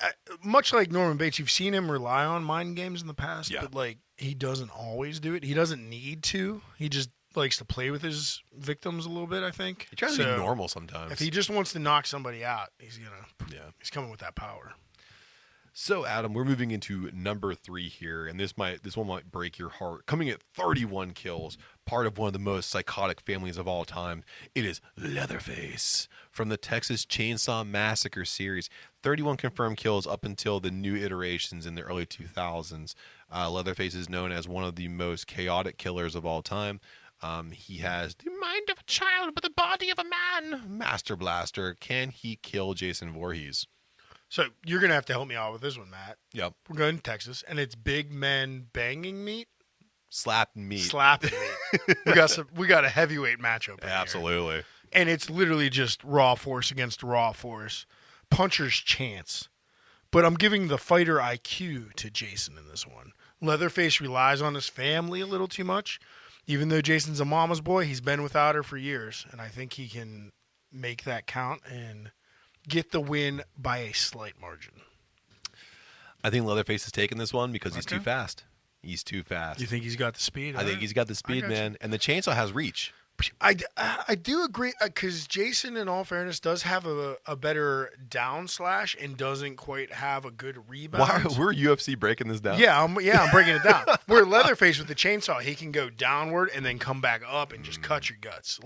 much like Norman Bates, you've seen him rely on mind games in the past, but like he doesn't always do it. He doesn't need to. He just likes to play with his victims a little bit, I think. He tries to be normal sometimes. If he just wants to knock somebody out, he's coming with that power. So, Adam, we're moving into number 3 here, and this one might break your heart. Coming at 31 kills, part of one of the most psychotic families of all time, it is Leatherface from the Texas Chainsaw Massacre series. 31 confirmed kills up until the new iterations in the early 2000s. Leatherface is known as one of the most chaotic killers of all time. He has the mind of a child but the body of a man. Master Blaster. Can he kill Jason Voorhees? So you're going to have to help me out with this one, Matt. Yep. We're going to Texas, and it's big men banging meat. Slapping meat. Slapping meat. We got a heavyweight matchup. Absolutely. Here. And it's literally just raw force against raw force. Puncher's chance. But I'm giving the fighter IQ to Jason in this one. Leatherface relies on his family a little too much. Even though Jason's a mama's boy, he's been without her for years. And I think he can make that count and get the win by a slight margin. I think Leatherface is taking this one because he's too fast. He's too fast. You think he's got the speed? I think he's got the speed, man. And the chainsaw has reach. I do agree because Jason, in all fairness, does have a better down slash and doesn't quite have a good rebound. We're UFC breaking this down. Yeah, I'm breaking it down. Where Leatherface with the chainsaw, he can go downward and then come back up and just cut your guts.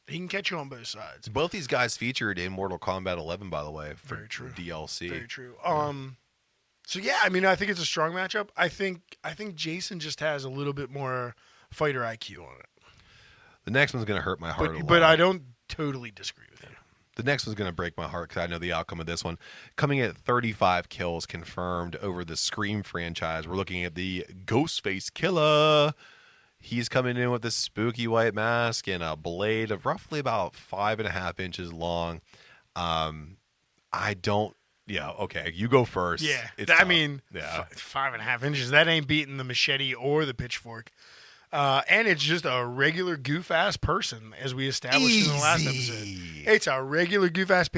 He can catch you on both sides. Both these guys featured in Mortal Kombat 11, by the way. Very true. DLC. Very true. So yeah, I mean, I think it's a strong matchup. I think Jason just has a little bit more fighter IQ on it. The next one's going to hurt my heart a lot. But I don't totally disagree with you. The next one's going to break my heart because I know the outcome of this one. Coming at 35 kills confirmed over the Scream franchise, we're looking at the Ghostface Killer. He's coming in with a spooky white mask and a blade of roughly about 5.5 inches long. Okay, you go first. Yeah, It's I tough. mean, 5.5 inches. That ain't beating the machete or the pitchfork. And it's just a regular goof-ass person, as we established in the last episode. It's a regular goof-ass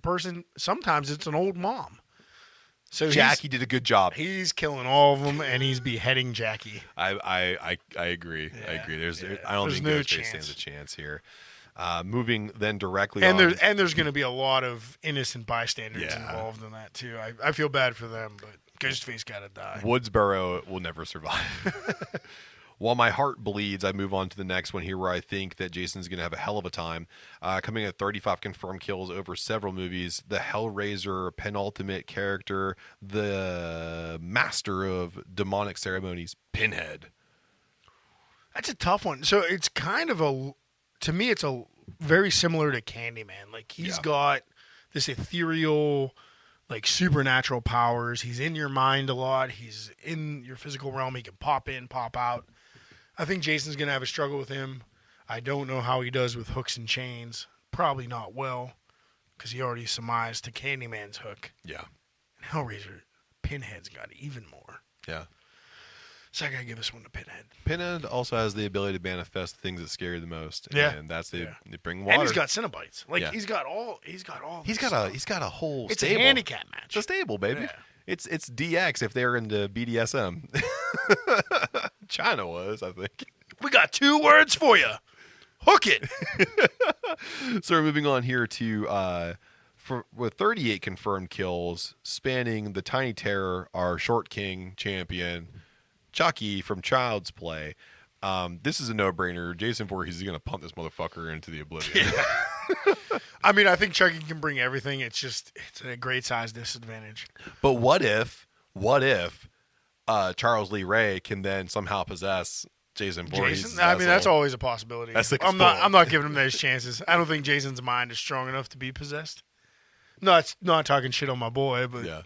person. Sometimes it's an old mom. So Jackie did a good job. He's killing all of them, and he's beheading Jackie. I agree. Yeah, I agree. I don't there's think no Ghostface chance. stands a chance here. Moving then directly And on. there's going to be a lot of innocent bystanders involved in that, too. I feel bad for them, but Ghostface got to die. Woodsboro will never survive. While my heart bleeds, I move on to the next one here where I think that Jason's going to have a hell of a time. Coming at 35 confirmed kills over several movies, the Hellraiser penultimate character, the master of demonic ceremonies, Pinhead. That's a tough one. So it's kind of to me, it's very similar to Candyman. Like, he's got this ethereal, like, supernatural powers. He's in your mind a lot. He's in your physical realm. He can pop in, pop out. I think Jason's going to have a struggle with him. I don't know how he does with hooks and chains. Probably not well, because he already surmised to Candyman's hook. Yeah. And Hellraiser, Pinhead's got even more. Yeah. So I got to give this one to Pinhead. Pinhead also has the ability to manifest things that scare you the most. Yeah. And that's they bring water. And he's got Cenobites. Like, Yeah. he's got all He's this got stuff. a whole It's stable. a handicap match. It's a stable, baby. Yeah. It's DX if they're into BDSM. China was, I think. We got 2 words for you. Hook it. So we're moving on here to with 38 confirmed kills, spanning the Tiny Terror, our Short King champion, Chucky from Child's Play. This is a no-brainer. Jason Voorhees is going to pump this motherfucker into the oblivion. I mean, I think Chucky can bring everything. It's a great size disadvantage. But what if Charles Lee Ray can then somehow possess Jason Voorhees? Jason, I mean, that's always a possibility. That's like I'm not giving him those chances. I don't think Jason's mind is strong enough to be possessed. No, it's not talking shit on my boy, but Yeah.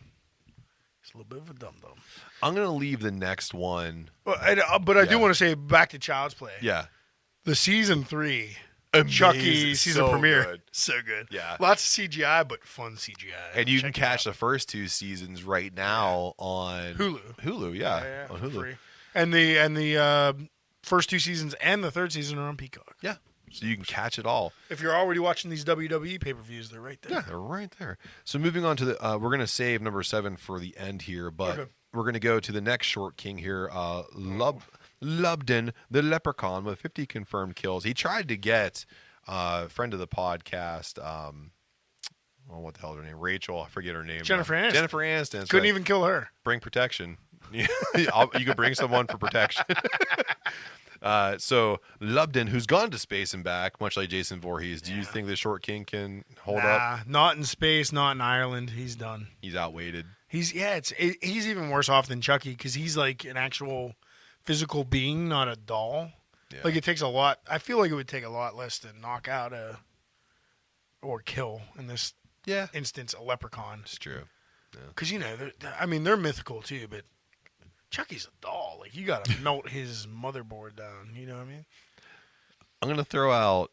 he's a little bit of a dum-dum. I'm going to leave the next one. But I do want to say, back to Child's Play. Yeah. The season 3 Amazing. Chucky season So premiere. good. So good. Yeah. Lots of CGI, but fun CGI. And you can Check it catch out. the first 2 seasons right now on Hulu, yeah, on for Hulu. free. And the first 2 seasons and the 3rd season are on Peacock. Yeah. So you can catch it all. If you're already watching these WWE pay-per-views, they're right there. Yeah, they're right there. So moving on to the, we're going to save number 7 for the end here, but Okay. we're going to go to the next Short King here, Lubden the Leprechaun with 50 confirmed kills. He tried to get friend of the podcast, what the hell is her name? Rachel. I forget her name. Jennifer Aniston. Jennifer Aniston. That's Couldn't right. even kill her. Bring protection. You could bring someone for protection. So Lubden, who's gone to space and back, much like Jason Voorhees, do you think the Short King can hold up? Not in space, not in Ireland. He's done. He's outweighted. He's even worse off than Chucky because he's like an actual physical being, not a doll. Yeah. Like it takes a lot. I feel like it would take a lot less to knock out or kill in this instance a leprechaun. It's true. Because they're mythical too, but Chucky's a doll. Like you got to melt his motherboard down. You know what I mean? I'm gonna throw out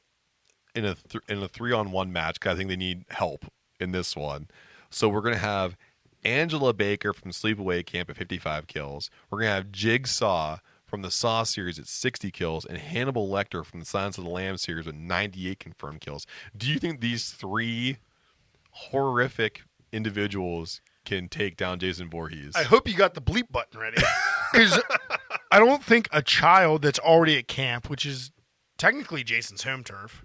in a 3-on-1 match because I think they need help in this one. So we're gonna have Angela Baker from Sleepaway Camp at 55 kills. We're gonna have Jigsaw from the Saw series at 60 kills, and Hannibal Lecter from the Silence of the Lambs series with 98 confirmed kills. Do you think these three horrific individuals can take down Jason Voorhees? I hope you got the bleep button ready. Because I don't think a child that's already at camp, which is technically Jason's home turf,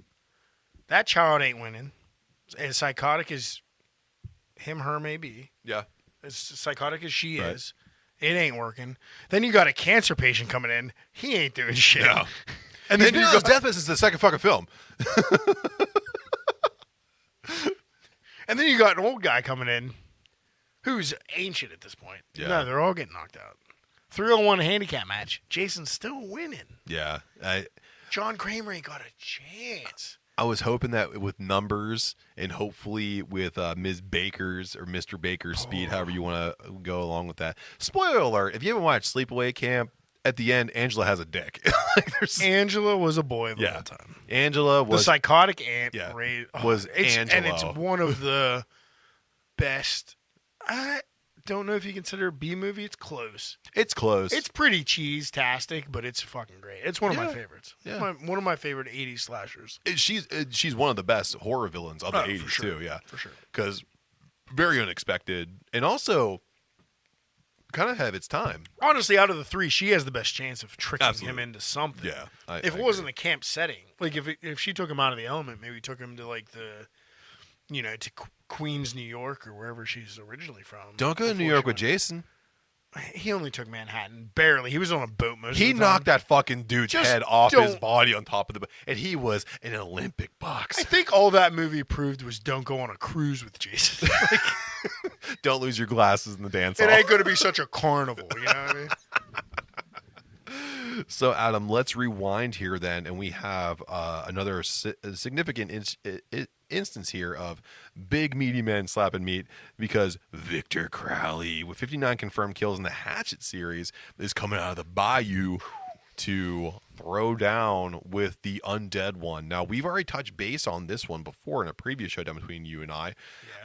that child ain't winning. As psychotic as her may be, Yeah. as psychotic as she Right. is, it ain't working. Then you got a cancer patient coming in. He ain't doing shit. No. And And then you his got death is the second fucking film. And then you got an old guy coming in who's ancient at this point. Yeah. No, they're all getting knocked out. 3-on-1 handicap match. Jason's still winning. Yeah. John Kramer ain't got a chance. I was hoping that with numbers and hopefully with Ms. Baker's or Mr. Baker's speed, however you want to go along with that. Spoiler alert, if you haven't watched Sleepaway Camp, at the end, Angela has a dick. Angela was a boy the whole time. Angela was... The psychotic aunt was And it's Angelo. one of the best... I don't know if you consider it a B-movie. It's close. It's close. It's pretty cheese-tastic, but it's fucking great. It's one of my favorites. Yeah. One of my favorite 80s slashers. She's one of the best horror villains of the 80s, for sure. too. Yeah. For sure. Because very unexpected. And also kind of have its time. Honestly, out of the three, she has the best chance of tricking Absolutely. him into something. Yeah. If it wasn't a camp setting, like if she took him out of the element, maybe took him to like to Queens, New York, or wherever she's originally from. Don't go to New York with Jason. He only took Manhattan barely. He was on a boat most of the He time. knocked that fucking dude's Just head off his don't- body on top of the boat. And he was an Olympic box. I think all that movie proved was don't go on a cruise with Jason. Don't lose your glasses in the dance It hall. ain't going to be such a carnival, you know what I mean? So, Adam, let's rewind here then, and we have another significant instance here of big meaty men slapping meat because Victor Crowley, with 59 confirmed kills in the Hatchet series, is coming out of the bayou to throw down with the undead one. Now, we've already touched base on this one before in a previous showdown between you and I,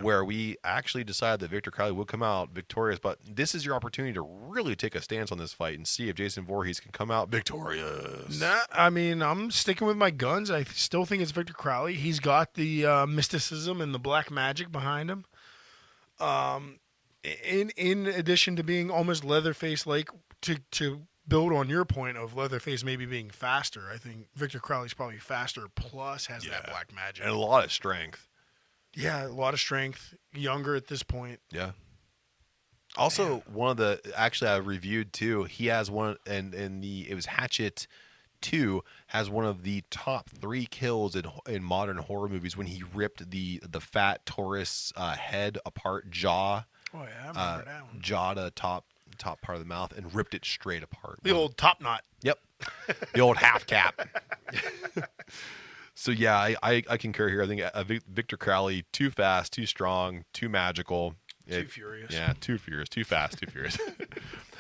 where we actually decided that Victor Crowley would come out victorious, but this is your opportunity to really take a stance on this fight and see if Jason Voorhees can come out victorious. Nah, I mean, I'm sticking with my guns. I still think it's Victor Crowley. He's got the mysticism and the black magic behind him. In addition to being almost Leatherface-like, to build on your point of Leatherface maybe being faster, I think Victor Crowley's probably faster, plus has that black magic. And a lot of strength. Yeah, a lot of strength. Younger at this point. Yeah. Also, one of the actually I reviewed too. He has one, and it was Hatchet 2 has one of the top 3 kills in modern horror movies when he ripped the fat Taurus head apart, jaw. Oh yeah, I remember that one. Jaw to top part of the mouth and ripped it straight apart. The old top knot. Yep. The old half cap. So yeah, I concur here. I think Victor Crowley, too fast, too strong, too magical. Too furious. Yeah, too furious, too fast, too furious.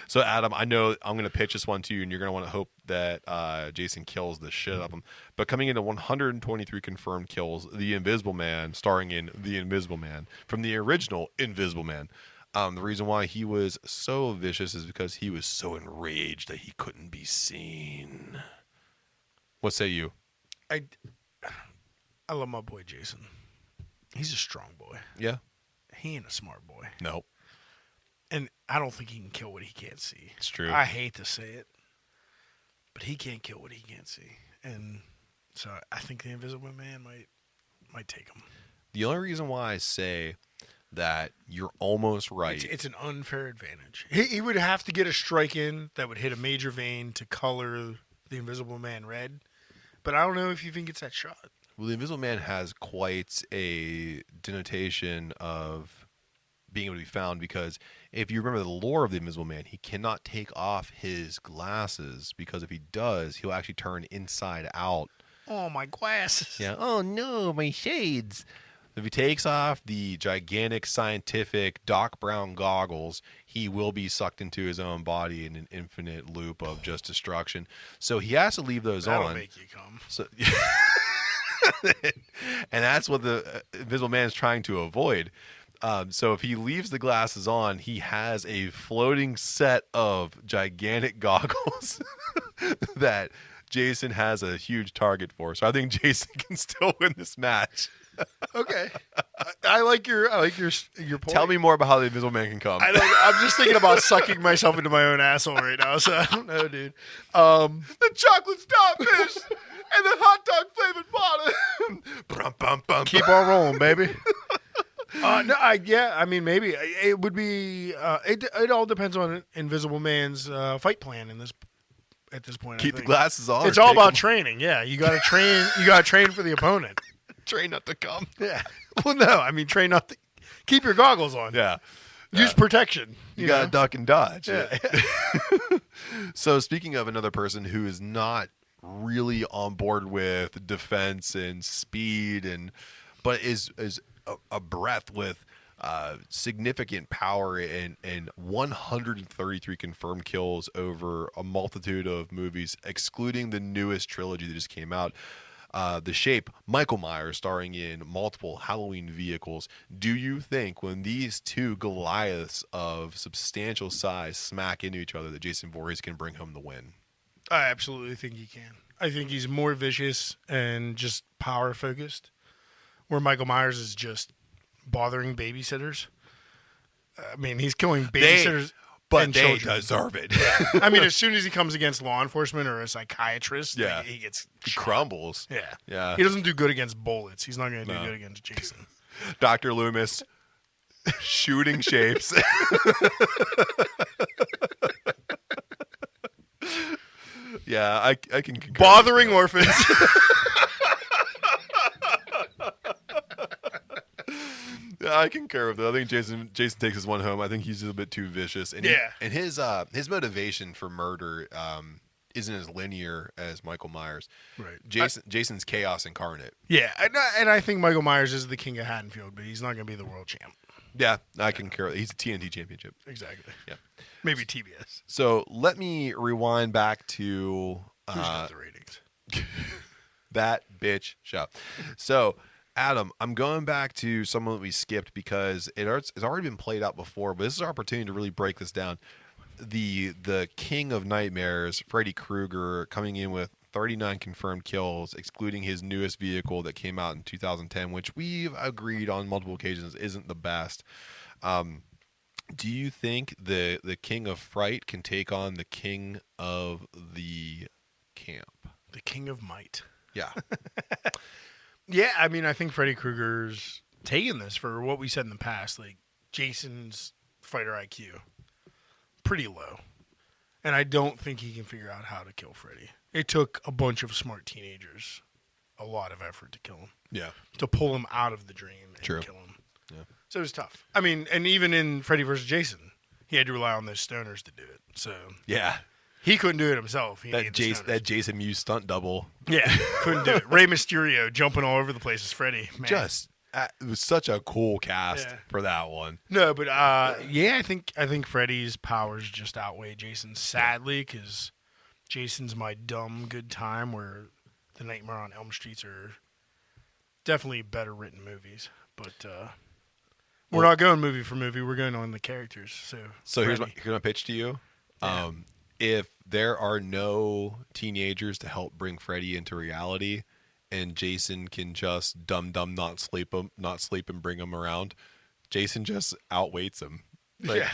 So Adam, I know I'm going to pitch this one to you, and you're going to want to hope that Jason kills the shit out of him. But coming into 123 confirmed kills, The Invisible Man, starring in The Invisible Man, from the original Invisible Man. The reason why he was so vicious is because he was so enraged that he couldn't be seen. What say you? I love my boy Jason. He's a strong boy. Yeah? He ain't a smart boy. Nope. And I don't think he can kill what he can't see. It's true. I hate to say it, but he can't kill what he can't see. And so I think the Invisible Man might take him. The only reason why I say that you're almost right. It's an unfair advantage. He would have to get a strike in that would hit a major vein to color the Invisible Man red. But I don't know if he even gets that shot. Well, the Invisible Man has quite a denotation of being able to be found, because if you remember the lore of the Invisible Man, he cannot take off his glasses, because if he does, he'll actually turn inside out. Oh, my glasses. Yeah. Oh, no, my shades. If he takes off the gigantic scientific Doc Brown goggles, he will be sucked into his own body in an infinite loop of just destruction. So he has to leave those That'll on. make you come. So, and that's what the Invisible Man is trying to avoid. So if he leaves the glasses on, he has a floating set of gigantic goggles that Jason has a huge target for. So I think Jason can still win this match. Okay. I like your point. Tell me more about how the Invisible Man can come. I'm just thinking about sucking myself into my own asshole right now, so I don't know, dude. The chocolate starfish and the hot dog flavored bottom. Keep on rolling, baby. I mean, maybe it would be. It all depends on Invisible Man's fight plan at this point. Keep the glasses on. It's all about training. Yeah, you got to train. You got to train for the opponent. Train not to come. Yeah. Well, no, I mean train not to. Keep your goggles on. Yeah. Use protection. You got to duck and dodge. Yeah. So speaking of another person who is not really on board with defense and speed, but is a breath with significant power and 133 confirmed kills over a multitude of movies, excluding the newest trilogy that just came out. The Shape, Michael Myers, starring in multiple Halloween vehicles. Do you think when these two Goliaths of substantial size smack into each other that Jason Voorhees can bring home the win? I absolutely think he can. I think he's more vicious and just power focused, where Michael Myers is just bothering babysitters. I mean, he's killing babysitters. But they children. deserve it. I mean, as soon as he comes against law enforcement or a psychiatrist, Yeah. he gets He shot. crumbles. Yeah. Yeah. He doesn't do good against bullets. He's not going to do No. good against Jason. Dr. Loomis shooting shapes. Yeah, I can concur. Bothering orphans. Yeah, I concur with that. I think Jason takes his one home. I think he's a bit too vicious, and Yeah. and his motivation for murder isn't as linear as Michael Myers. Right. Jason's chaos incarnate. Yeah, and I think Michael Myers is the king of Haddonfield, but he's not going to be the world champ. Yeah, I concur. He's a TNT championship. Exactly. Yeah. Maybe TBS. So let me rewind back to Who's got the ratings? that bitch show. So, Adam, I'm going back to someone that we skipped because it's already been played out before, but this is our opportunity to really break this down. The king of nightmares, Freddy Krueger, coming in with 39 confirmed kills, excluding his newest vehicle that came out in 2010, which we've agreed on multiple occasions isn't the best. Do you think the king of fright can take on the king of the camp? The king of might. Yeah. Yeah, I mean, I think Freddy Krueger's taken this for what we said in the past. Like, Jason's fighter IQ, pretty low. And I don't think he can figure out how to kill Freddy. It took a bunch of smart teenagers a lot of effort to kill him. Yeah. To pull him out of the dream and True. kill him. Yeah. So it was tough. I mean, and even in Freddy vs. Jason, he had to rely on those stoners to do it. So Yeah. he couldn't do it himself. He needed the stoners. That Jason Mewes stunt double. Yeah, couldn't do it. Rey Mysterio jumping all over the place as Freddy. Man. It was such a cool cast Yeah. for that one. No, but yeah, I think Freddy's powers just outweigh Jason's, sadly, because Jason's my dumb good time, where the Nightmare on Elm Streets are definitely better written movies. But we're not going movie for movie. We're going on the characters. So here's Freddy. my pitch to you. Yeah. If there are no teenagers to help bring Freddy into reality, and Jason can just not sleep and bring him around, Jason just outweights him. Like, Yeah.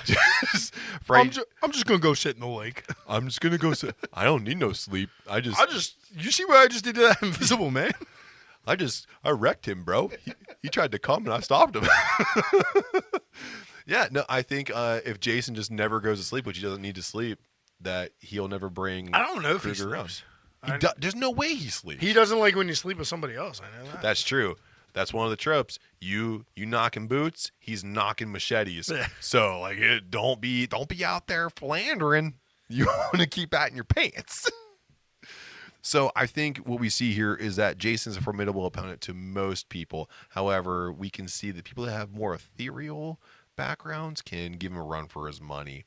just, Freddy, I'm just gonna go sit in the lake. I'm just gonna go sit. I don't need no sleep. I You see what I just did to that Invisible Man? wrecked him, bro. He tried to come and I stopped him. Yeah, no, I think if Jason just never goes to sleep, which he doesn't need to sleep, that he'll never bring. I don't know if he Kruger around. sleeps. There's no way he sleeps. He doesn't like when you sleep with somebody else. I know that. That's true. That's one of the tropes. You knocking boots, he's knocking machetes. Yeah. So like, don't be out there philandering. You want to keep that in your pants. So I think what we see here is that Jason's a formidable opponent to most people. However, we can see that people that have more ethereal backgrounds can give him a run for his money.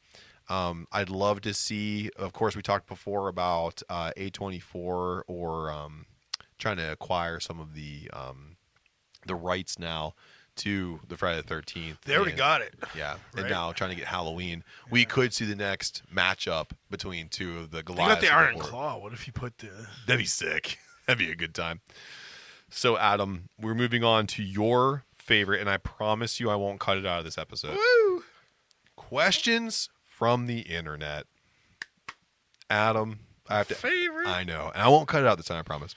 I'd love to see, of course, we talked before about A24 or trying to acquire some of the rights now to the Friday the 13th. They already got it. Yeah, and Right? now trying to get Halloween. We could see the next matchup between two of the They Goliaths. got the of Iron Horde. Claw. What if you put the... That'd be sick. That'd be a good time. So, Adam, we're moving on to your favorite, and I promise you I won't cut it out of this episode. Woo! Questions from the internet. Adam, I have to... Favorite? I know, and I won't cut it out this time, I promise.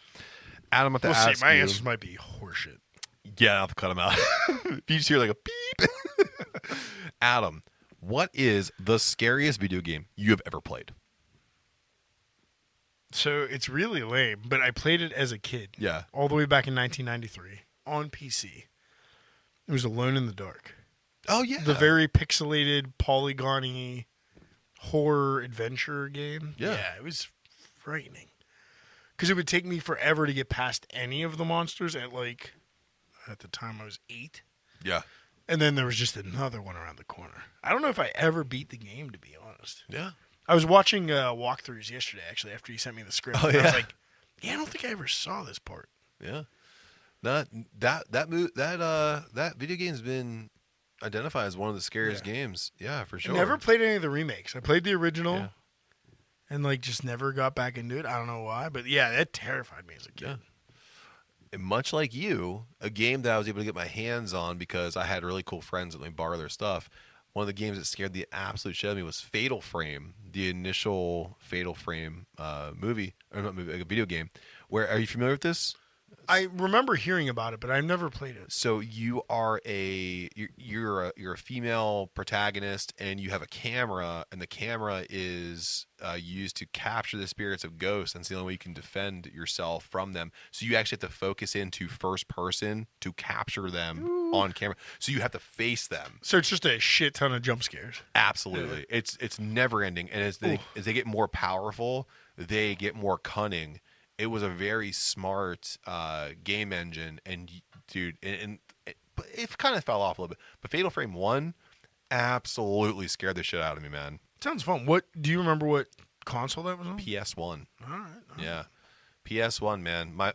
Adam, I have to We'll ask see. My you... answers might be horseshit. Yeah, I'll have to cut them out. If you just hear like a beep. Adam, what is the scariest video game you have ever played? So it's really lame, but I played it as a kid. Yeah. All the way back in 1993 on PC. It was Alone in the Dark. Oh, yeah. The very pixelated, polygon-y horror adventure game. Yeah. It was frightening. Because it would take me forever to get past any of the monsters at the time I was 8. Yeah. And then there was just another one around the corner. I don't know if I ever beat the game, to be honest. Yeah. I was watching walkthroughs yesterday, actually, after you sent me the script. Oh, And I was yeah. like, I don't think I ever saw this part. Yeah. That video game's been identified as one of the scariest games. Yeah, for sure. I never played any of the remakes. I played the original Yeah. and just never got back into it. I don't know why, but yeah, that terrified me as a kid. Yeah. And much like you, a game that I was able to get my hands on because I had really cool friends that let me borrow their stuff. One of the games that scared the absolute shit out of me was Fatal Frame, the initial Fatal Frame movie, or not movie, like a video game. Are you familiar with this? I remember hearing about it, but I've never played it. So you are you're a female protagonist, and you have a camera, and the camera is used to capture the spirits of ghosts, and it's the only way you can defend yourself from them. So you actually have to focus into first person to capture them on camera. So you have to face them. So it's just a shit ton of jump scares. Absolutely, it's never ending, and as they get more powerful, they get more cunning. It was a very smart game engine, and dude, and it kind of fell off a little bit. But Fatal Frame 1 absolutely scared the shit out of me, man. Sounds fun. What do you remember? What console that was on? PS1. All right. Yeah, PS1, man. My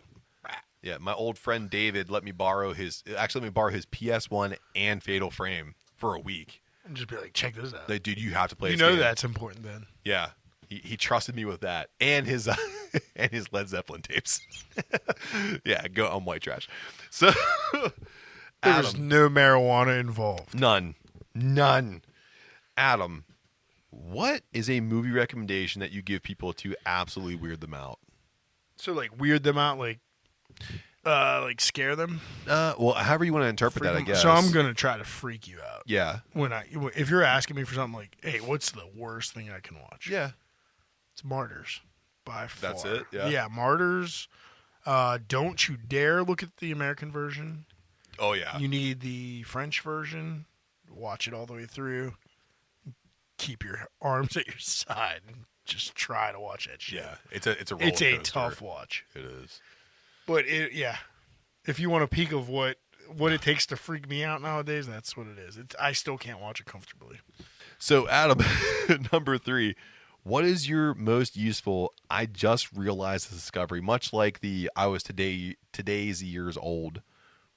old friend David let me borrow his PS1 and Fatal Frame for a week. And just be like, check this out. Like, dude, you have to play. You this know game. that's important then. Yeah. He trusted me with that and his and his Led Zeppelin tapes. Yeah, go on white trash. So There was no marijuana involved. None. Adam, what is a movie recommendation that you give people to absolutely weird them out? So weird them out, scare them. Well, however you want to interpret that, I guess. So I'm gonna try to freak you out. Yeah. If you're asking me for something like, hey, what's the worst thing I can watch? Yeah. It's Martyrs, by far. That's it? Yeah. Yeah, Martyrs. Don't you dare look at the American version. Oh yeah. You need the French version. Watch it all the way through. Keep your arms at your side and just try to watch that shit. Yeah. It's a roller It's a coaster. tough watch. It is. But if you want a peek of what it takes to freak me out nowadays, that's what it is. I still can't watch it comfortably. So Adam, number 3. What is your most useful? I just realized the discovery, much like I was today's years old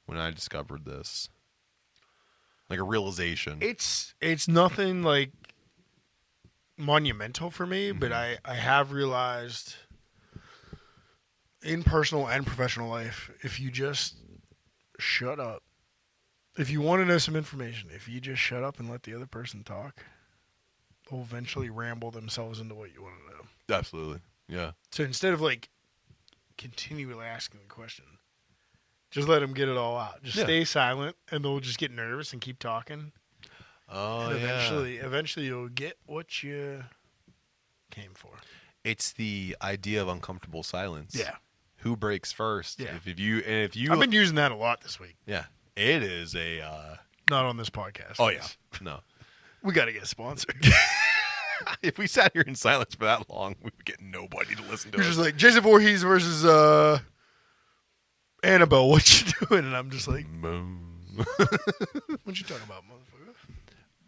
when I discovered this. Like a realization. It's nothing monumental for me, but I have realized in personal and professional life, if you just shut up, if you want to know some information, if you just shut up and let the other person talk, they'll eventually ramble themselves into what you want to know. Absolutely. Yeah. So instead of continually asking the question, Just let them get it all out. Just Yeah. stay silent, and they'll just get nervous and keep talking. Oh, And yeah. eventually you'll get what you came for. It's the idea of uncomfortable silence. Yeah. Who breaks first? Yeah. If you, I've been using that a lot this week. yeah, it is a. Not on this podcast. Oh yeah, no. We got to get sponsored. If we sat here in silence for that long, we would get nobody to listen to You're us. just like, Jason Voorhees versus Annabelle, what you doing? And I'm just like, what you talking about, motherfucker?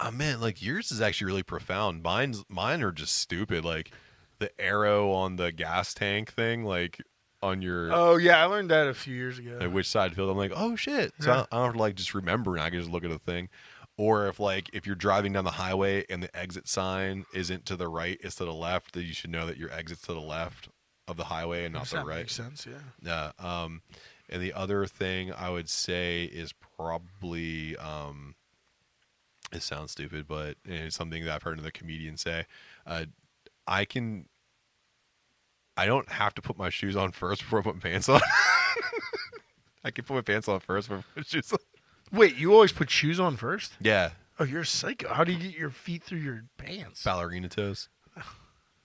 Oh man, like yours is actually really profound. Mine are just stupid. Like the arrow on the gas tank thing, like on your Oh, yeah, I learned that a few years ago. like which side field. I'm like, oh shit. So Yeah. I don't have to like just remember, and I can just look at the thing. Or if you're driving down the highway and the exit sign isn't to the right, it's to the left, then you should know that your exit's to the left of the highway and not Does the that right. Makes sense, yeah. And the other thing I would say is probably it sounds stupid, but it's something that I've heard another comedian say. I don't have to put my shoes on first before I put my pants on. I can put my pants on first before I put my shoes on. Wait, you always put shoes on first? Yeah, Oh, you're a psycho. How do you get your feet through your pants? ballerina toes.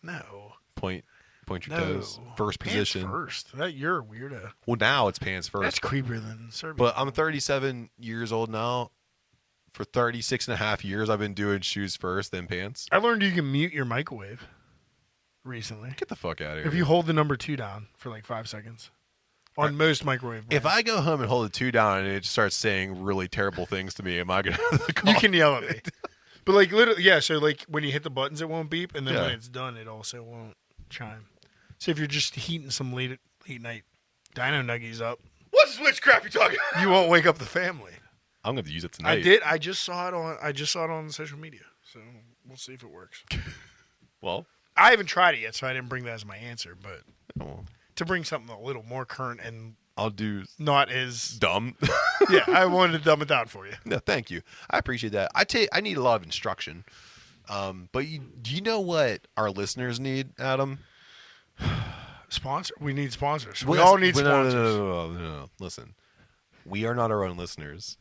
No. Point your No. toes. First Pants position. first. You're a weirdo. Well, now it's pants first. That's creepier than Serbia. But I'm 37 years old now. For 36 and a half years, I've been doing shoes first, then pants. I learned you can mute your microwave recently. Get the fuck out of here. If you hold the number 2 down for like 5 seconds. On most microwave If brands. I go home and hold the 2 down and it starts saying really terrible things to me, am I going to call? You can yell at me. But like literally, yeah, so like when you hit the buttons, it won't beep. And then when Yeah. it's done, it also won't chime. So if you're just heating some late night dino nuggies up, What's this witchcraft you're talking about? you won't wake up the family. I'm going to use it tonight. I did. I just saw it on social media. So we'll see if it works. Well, I haven't tried it yet, so I didn't bring that as my answer. But well, to bring something a little more current and I'll do not as dumb. yeah, I wanted to dumb it down for you. No, thank you. I appreciate that. I need a lot of instruction. But do you know what our listeners need, Adam? Sponsor. We need sponsors. We Well, all need no, sponsors. No. Listen, we are not our own listeners.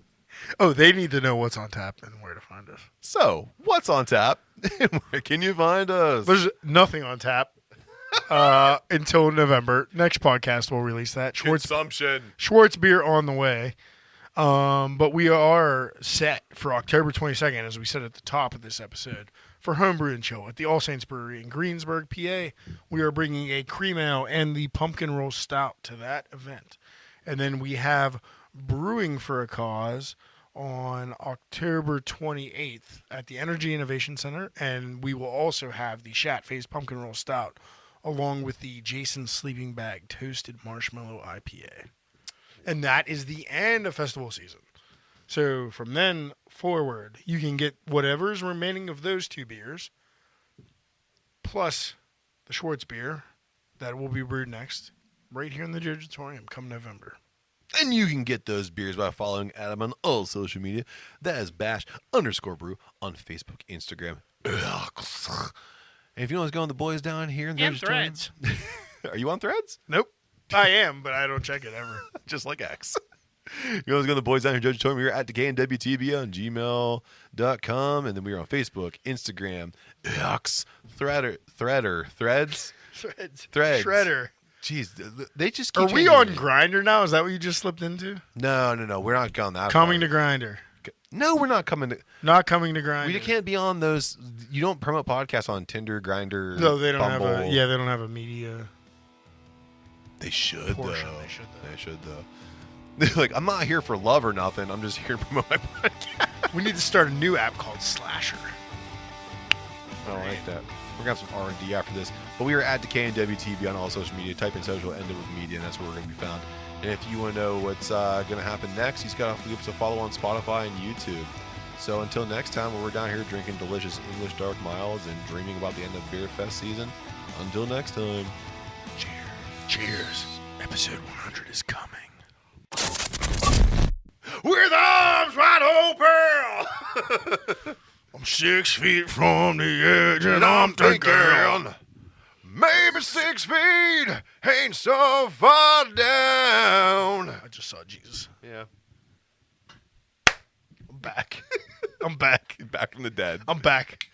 Oh, they need to know what's on tap and where to find us. So, what's on tap? Where can you find us? There's nothing on tap until November. Next podcast we'll release that. Consumption. Schwartz beer on the way. But we are set for October 22nd, as we said at the top of this episode, for Homebrew and Chill at the All Saints Brewery in Greensburg, PA. We are bringing a cream ale and the pumpkin roll stout to that event. And then we have Brewing for a Cause on October 28th at the Energy Innovation Center. And we will also have the Shat Face Pumpkin Roll Stout along with the Jason Sleeping Bag Toasted Marshmallow IPA. And that is the end of festival season. So from then forward, you can get whatever's remaining of those 2 beers, plus the Schwartz beer that will be brewed next, right here in the Jojitorium come November. And you can get those beers by following Adam on all social media. That is bash_brew on Facebook, Instagram. And if you want to go on the boys down here in the And Jojitorium- Are you on Threads? Nope. I am, but I don't check it ever. Just like X. You can always go to the boys down here, Jojitorium. We're at DWTB on gmail.com. And then we are on Facebook, Instagram, X, Threads. Threads. Threads. Shredder. Jeez, they just keep Are we changing on it. Grinder now? Is that what you just slipped into? No. We're not going that Coming to far. Grinder. No, we're not coming to. Not coming to Grinder. We can't be on those. You don't promote podcasts on Tinder, Grinder. No, they don't Bumble. have a. Yeah, they don't have a media. They should Portion, though. they should, though. They're like, I'm not here for love or nothing. I'm just here to promote my podcast. We need to start a new app called Slaaaaash. I don't like that. We're gonna have some R&D after this. But we are at Decay and WTB on all social media. Type in social, end it with media, and that's where we're gonna be found. And if you want to know what's gonna happen next, he's got to give us a follow on Spotify and YouTube. So until next time, when we're down here drinking delicious English dark miles and dreaming about the end of Beer Fest season. Until next time. Cheers. Episode 100 is coming. With arms wide open. I'm 6 feet from the edge And I'm thinking, Maybe 6 feet ain't so far down. I just saw Jesus. Yeah. I'm back. I'm back. Back from the dead. I'm back.